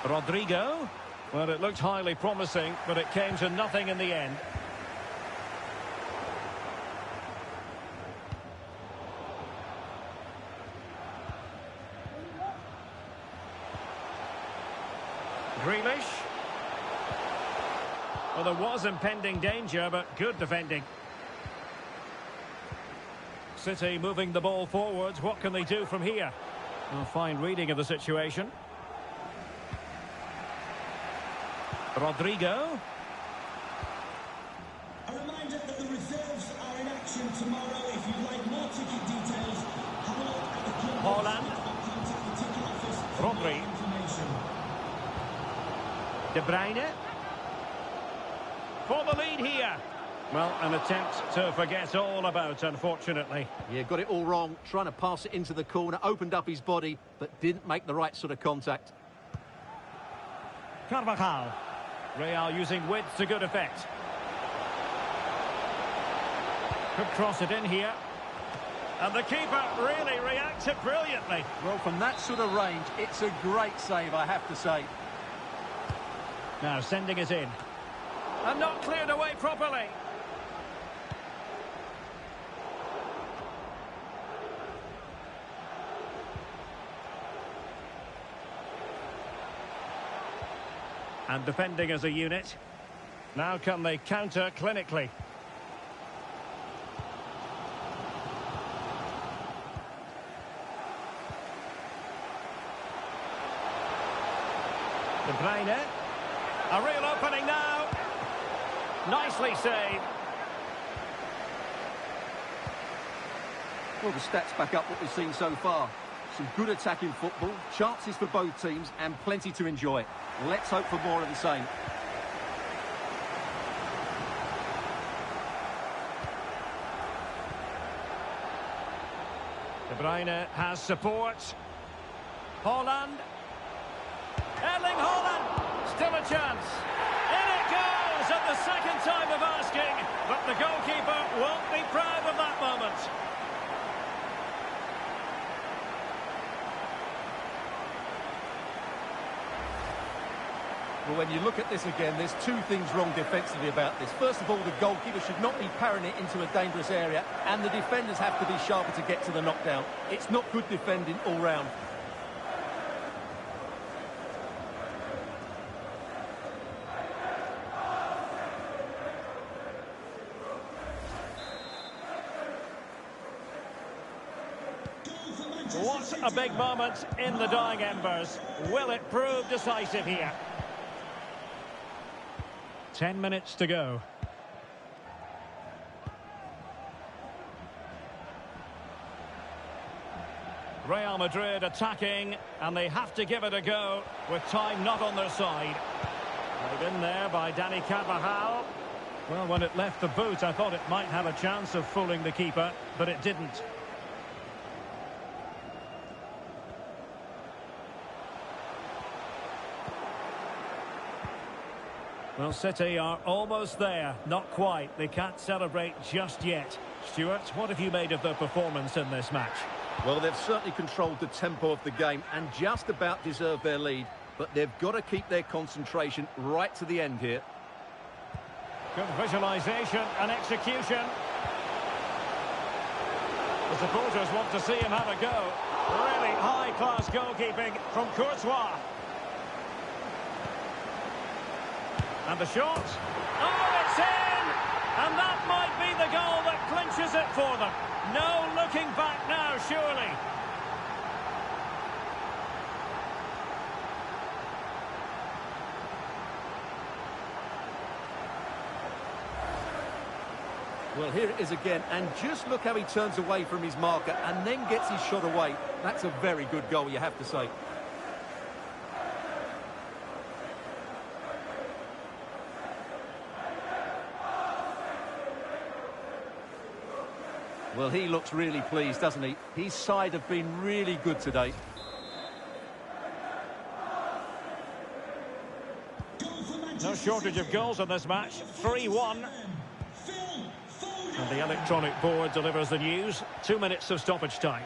Rodrigo. Well, it looked highly promising, but it came to nothing in the end. Grealish. Well, there was impending danger, but good defending. City moving the ball forwards. What can they do from here? A fine reading of the situation. Rodrigo. A reminder that the reserves are in action tomorrow. If you'd like more ticket details, have a look at the club Haaland. website or contact the ticket office for Rodri. more information. De Bruyne. For the lead here. Well, an attempt to forget all about, unfortunately. Yeah, got it all wrong. Trying to pass it into the corner, opened up his body, but didn't make the right sort of contact. Carvajal. Real using width to good effect. Could cross it in here. And the keeper really reacted brilliantly. Well, from that sort of range, it's a great save, I have to say. Now sending it in. And not cleared away properly. And defending as a unit. Now can they counter clinically? De Bruyne. A real opening now. Nicely saved. Well, the stats back up what we've seen so far. Some good attacking football, chances for both teams, and plenty to enjoy. Let's hope for more of the same. De Bruyne has support. Haaland. Erling Haaland. Still a chance. In it goes at the second time of asking. But the goalkeeper won't be proud of that moment. Well, when you look at this again, there's two things wrong defensively about this. First of all, the goalkeeper should not be parrying it into a dangerous area, and the defenders have to be sharper to get to the knockdown. It's not good defending all round. What a big moment in the dying embers. Will it prove decisive here? 10 minutes to go. Real Madrid attacking, and they have to give it a go with time not on their side. Played in there by Dani Carvajal. Well, when it left the boot, I thought it might have a chance of fooling the keeper, but it didn't. Well, City are almost there. Not quite. They can't celebrate just yet. Stuart, what have you made of their performance in this match? Well, they've certainly controlled the tempo of the game and just about deserved their lead. But they've got to keep their concentration right to the end here. Good visualisation and execution. The supporters want to see him have a go. Really high-class goalkeeping from Courtois. And the shot. Oh, it's in! And that might be the goal that clinches it for them. No looking back now, surely. Well, here it is again, and just look how he turns away from his marker and then gets his shot away. That's a very good goal, you have to say. Well, he looks really pleased, doesn't he? His side have been really good today. No shortage of goals in this match. 3-1. And the electronic board delivers the news. 2 minutes of stoppage time.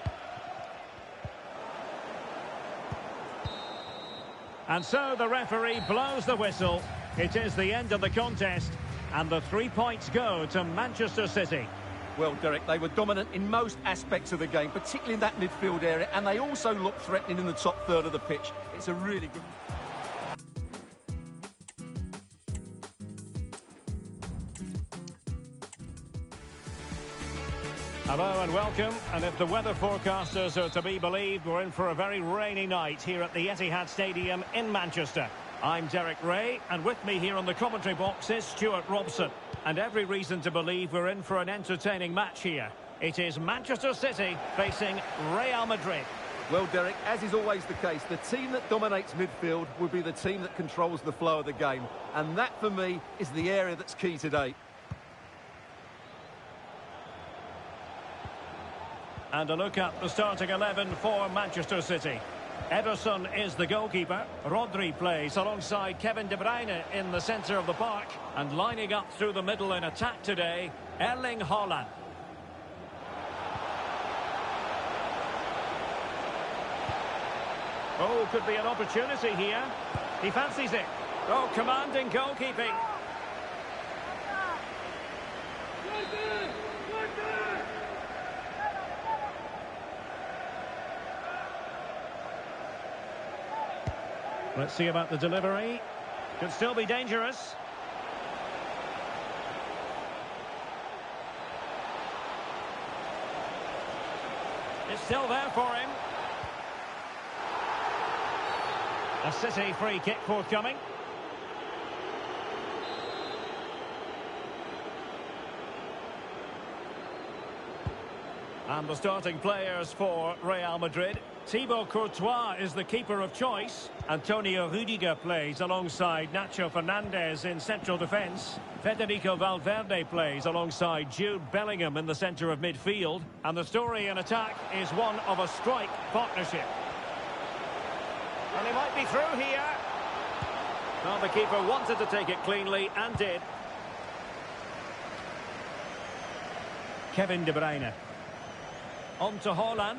And so the referee blows the whistle. It is the end of the contest. And the 3 points go to Manchester City. Well, Derek, they were dominant in most aspects of the game, particularly in that midfield area, and they also looked threatening in the top third of the pitch. It's a really good... Hello and welcome. And if the weather forecasters are to be believed, we're in for a very rainy night here at the Etihad Stadium in Manchester. I'm Derek Ray, and with me here on the commentary box is Stuart Robson. And every reason to believe we're in for an entertaining match here. It is Manchester City facing Real Madrid. Well, Derek, as is always the case, the team that dominates midfield will be the team that controls the flow of the game. And that, for me, is the area that's key today. And a look at the starting 11 for Manchester City. Ederson is the goalkeeper. Rodri plays alongside Kevin De Bruyne in the centre of the park. And lining up through the middle in attack today, Erling Haaland. Oh, could be an opportunity here. He fancies it. Oh, commanding goalkeeping. Let's see about the delivery. Could still be dangerous. It's still there for him. A City free kick forthcoming. And the starting players for Real Madrid. Thibaut Courtois is the keeper of choice. Antonio Rudiger plays alongside Nacho Fernandez in central defence. Federico Valverde plays alongside Jude Bellingham in the centre of midfield. And the story in attack is one of a strike partnership. And he might be through here. Well, the keeper wanted to take it cleanly and did. Kevin De Bruyne. On to Haaland.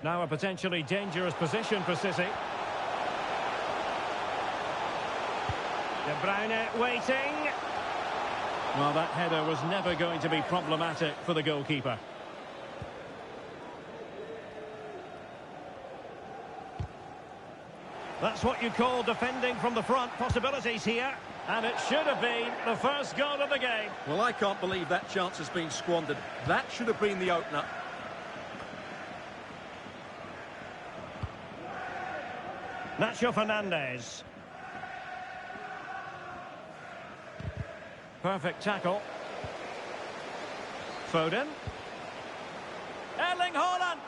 Now a potentially dangerous position for City. De Bruyne waiting. Well, that header was never going to be problematic for the goalkeeper. That's what you call defending from the front. Possibilities here. And it should have been the first goal of the game. Well, I can't believe that chance has been squandered. That should have been the opener. Nacho Fernandez. Perfect tackle. Foden. Erling Haaland.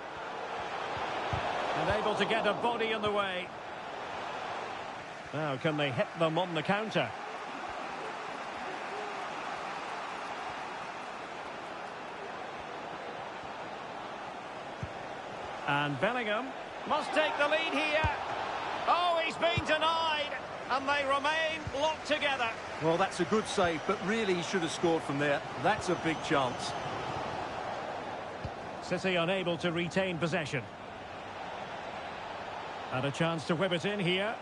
And able to get a body in the way. Now, can they hit them on the counter? And Bellingham must take the lead here. Oh, he's been denied. And they remain locked together. Well, that's a good save, but really he should have scored from there. That's a big chance. City unable to retain possession. And a chance to whip it in here.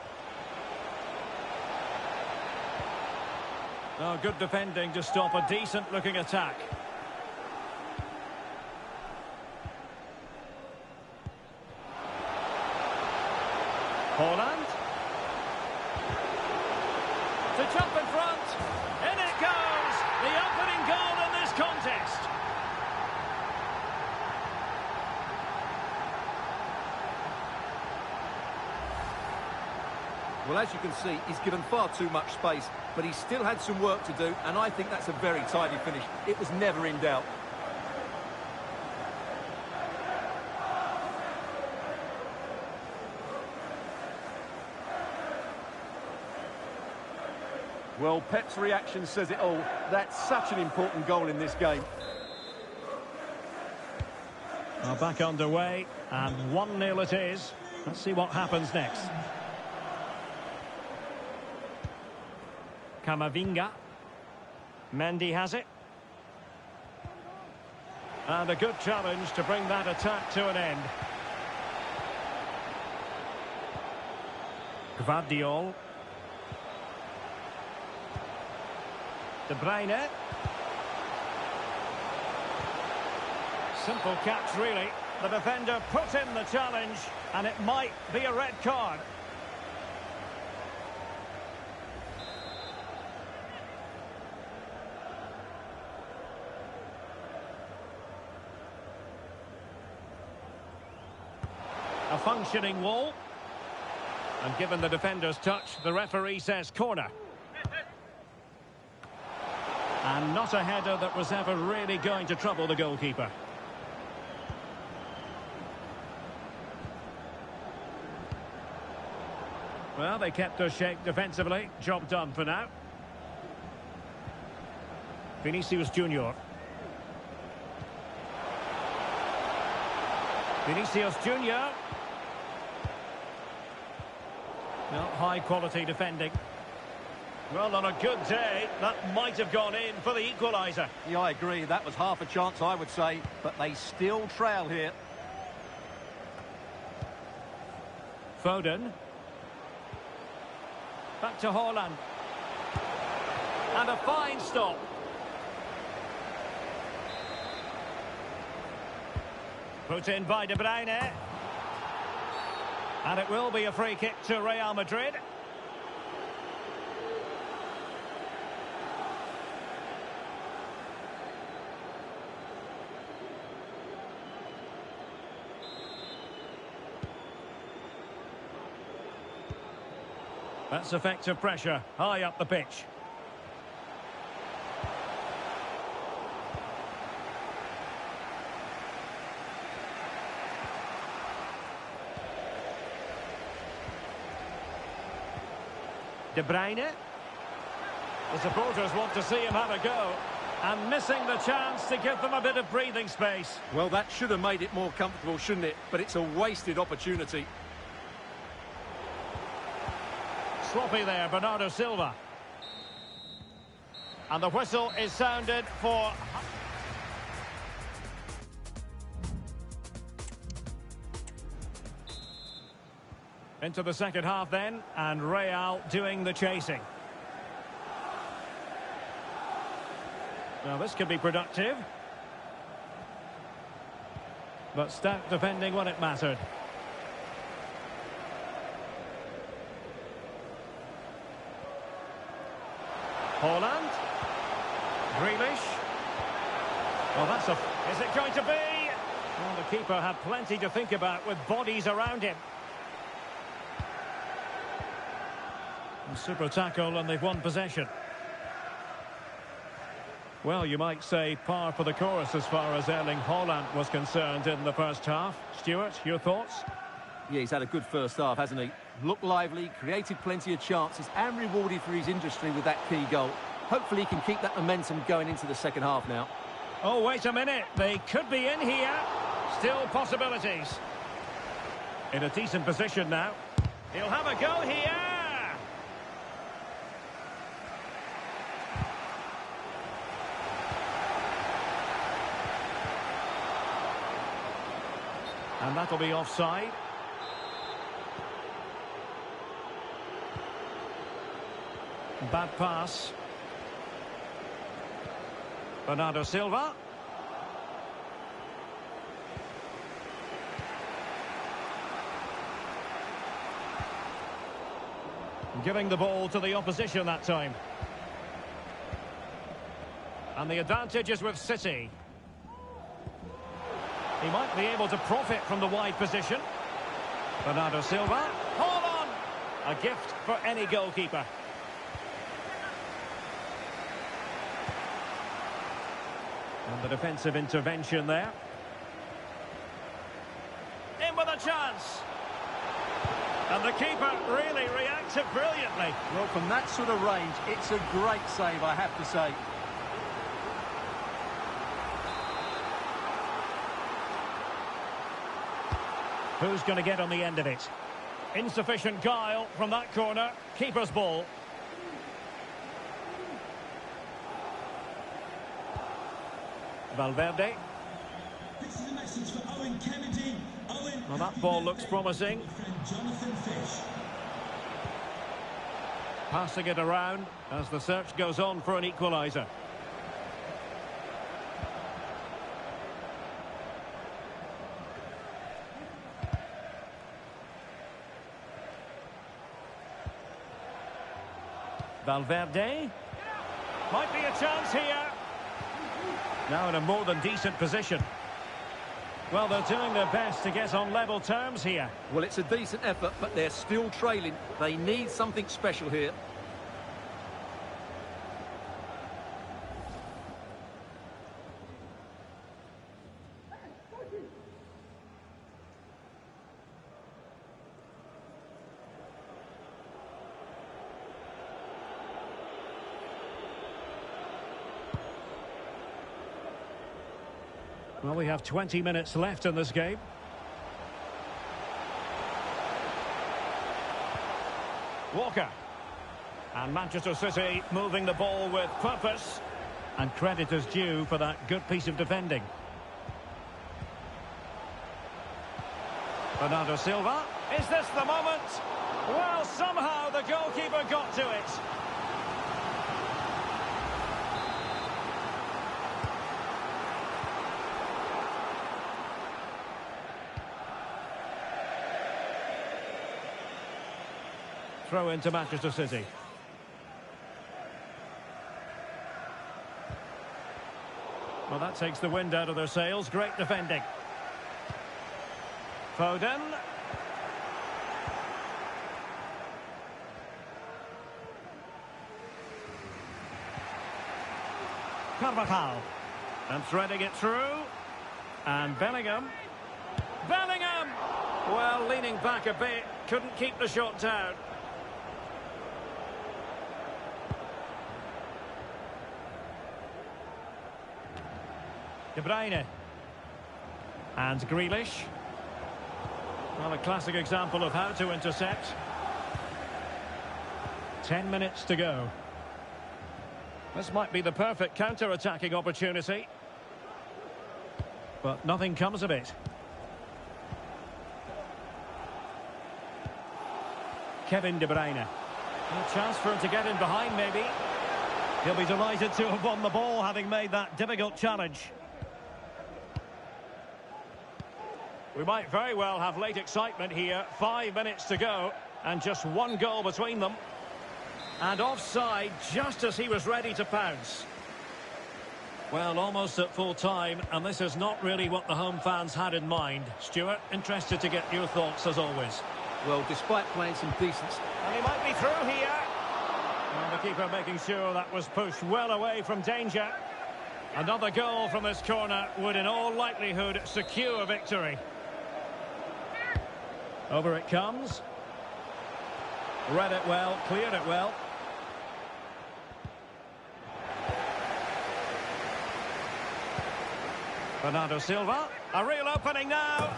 Oh, good defending to stop a decent-looking attack. Haaland. To jump in front. In it goes. The opening goal in this contest. Well, as you can see, he's given far too much space, but he still had some work to do, and I think that's a very tidy finish. It was never in doubt. Well, Pep's reaction says it all. That's such an important goal in this game. Well, back underway, and 1-0 it is. Let's see what happens next. Camavinga. Mendy has it. And a good challenge to bring that attack to an end. Gvardiol. De Bruyne. Simple catch, really. The defender put in the challenge, and it might be a red card. A functioning wall. And given the defender's touch, the referee says corner. And not a header that was ever really going to trouble the goalkeeper. Well, they kept their shape defensively. Job done for now. Vinicius Junior. Vinicius Junior. Well, high quality defending. Well, on a good day, that might have gone in for the equaliser. Yeah, I agree. That was half a chance, I would say. But they still trail here. Foden. Back to Haaland. And a fine stop. Put in by De Bruyne. And it will be a free kick to Real Madrid. That's effective pressure, high up the pitch. De Bruyne. The supporters want to see him have a go. And missing the chance to give them a bit of breathing space. Well, that should have made it more comfortable, shouldn't it? But it's a wasted opportunity. Sloppy there, Bernardo Silva. And the whistle is sounded for... Into the second half then, and Real doing the chasing. Now this could be productive. But stout defending when it mattered. Haaland. Grealish. Well, that's a... Is it going to be? Well, the keeper had plenty to think about with bodies around him. A super tackle and they've won possession. Well, you might say par for the course as far as Erling Haaland was concerned in the first half. Stuart, your thoughts? Yeah, he's had a good first half, hasn't he? Looked lively, created plenty of chances and rewarded for his industry with that key goal. Hopefully he can keep that momentum going into the second half now. Oh, wait a minute. They could be in here. Still possibilities. In a decent position now. He'll have a go here. And that'll be offside. Bad pass. Bernardo Silva. Giving the ball to the opposition that time. And the advantage is with City. He might be able to profit from the wide position. Bernardo Silva. Hold on! A gift for any goalkeeper. And the defensive intervention there. In with a chance. And the keeper really reacted brilliantly. Well, from that sort of range, it's a great save, I have to say. Who's going to get on the end of it? Insufficient guile from that corner. Keeper's ball. Valverde. This is a message for Owen Kennedy. Owen, well, that ball looks promising. friend Jonathan Fish. Passing it around as the search goes on for an equaliser. Valverde. Might be a chance here. Now in a more than decent position. Well, they're doing their best to get on level terms here. Well, it's a decent effort, but they're still trailing. They need something special here. Well, we have 20 minutes left in this game. Walker. And Manchester City moving the ball with purpose. And credit is due for that good piece of defending. Bernardo Silva. Is this the moment? Well, somehow the goalkeeper got to it. Throw into Manchester City. Well, that takes the wind out of their sails. Great defending. Foden. Carvajal. And threading it through. And Bellingham. Bellingham! Well, leaning back a bit. Couldn't keep the shot down. De Bruyne. And Grealish. Well, a classic example of how to intercept. 10 minutes to go. This might be the perfect counter-attacking opportunity. But nothing comes of it. Kevin De Bruyne. A chance for him to get in behind, maybe. He'll be delighted to have won the ball, having made that difficult challenge. We might very well have late excitement here. 5 minutes to go, and just one goal between them. And offside just as he was ready to pounce. Well, almost at full time, and this is not really what the home fans had in mind. Stuart, interested to get your thoughts as always. Well, despite playing some decent... And he might be through here. And the keeper making sure that was pushed well away from danger. Another goal from this corner would in all likelihood secure victory. Over it comes. Read it well, cleared it well. Bernardo Silva. A real opening now.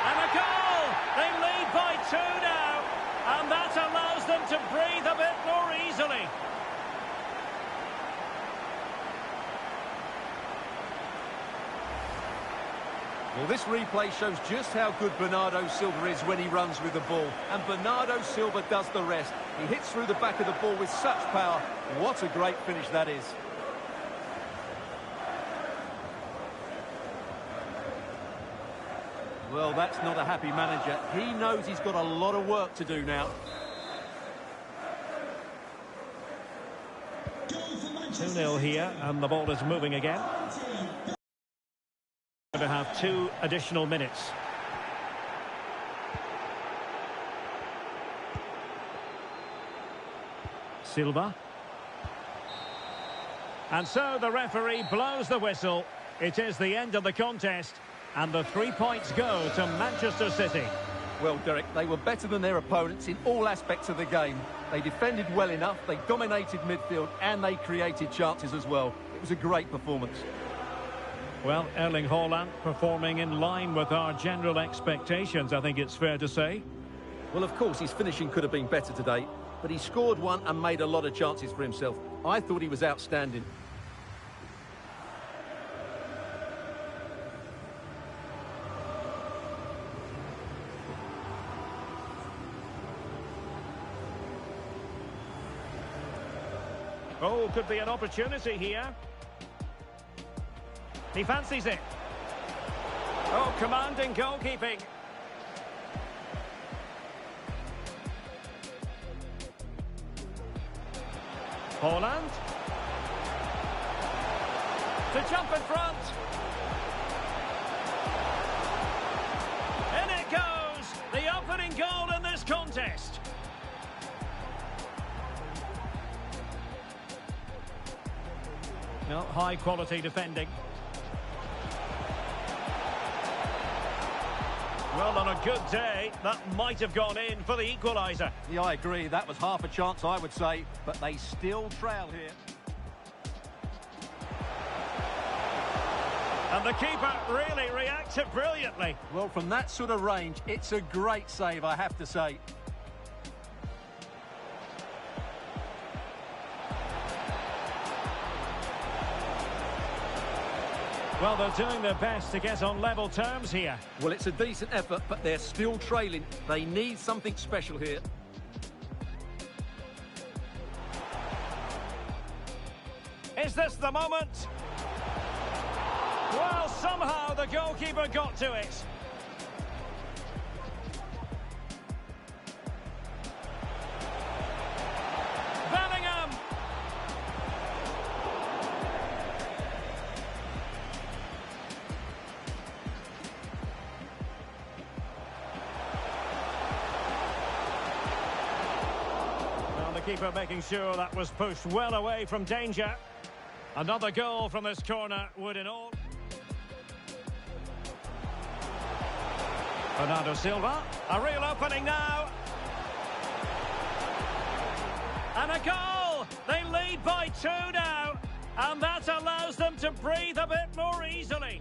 And a goal! They lead by 2 now. And that allows them to breathe a bit more easily. Well, this replay shows just how good Bernardo Silva is when he runs with the ball. And Bernardo Silva does the rest. He hits through the back of the ball with such power. What a great finish that is. Well, that's not a happy manager. He knows he's got a lot of work to do now. 2-0 here, and the ball is moving again. To have 2 additional minutes. Silva. And so the referee blows the whistle. It is the end of the contest, and the 3 points go to Manchester City. Well, Derek, they were better than their opponents in all aspects of the game. They defended well enough, they dominated midfield, and they created chances as well. It was a great performance. Well, Erling Haaland performing in line with our general expectations, I think it's fair to say. Well, of course, his finishing could have been better today, but he scored one and made a lot of chances for himself. I thought he was outstanding. Oh, could be an opportunity here. He fancies it. Oh, commanding goalkeeping. Haaland. To jump in front. In it goes. The opening goal in this contest. No, high quality defending. Well, on a good day, that might have gone in for the equaliser. Yeah, I agree. That was half a chance, I would say, but they still trail here. And the keeper really reacted brilliantly. Well, from that sort of range, it's a great save, I have to say. Well, they're doing their best to get on level terms here. Well, it's a decent effort, but they're still trailing. They need something special here. Is this the moment? Well, somehow the goalkeeper got to it. Bellingham. Well, the keeper making sure that was pushed well away from danger. Another goal from this corner would in all... Bernardo Silva, a real opening now. And a goal! They lead by 2 now. And that allows them to breathe a bit more easily.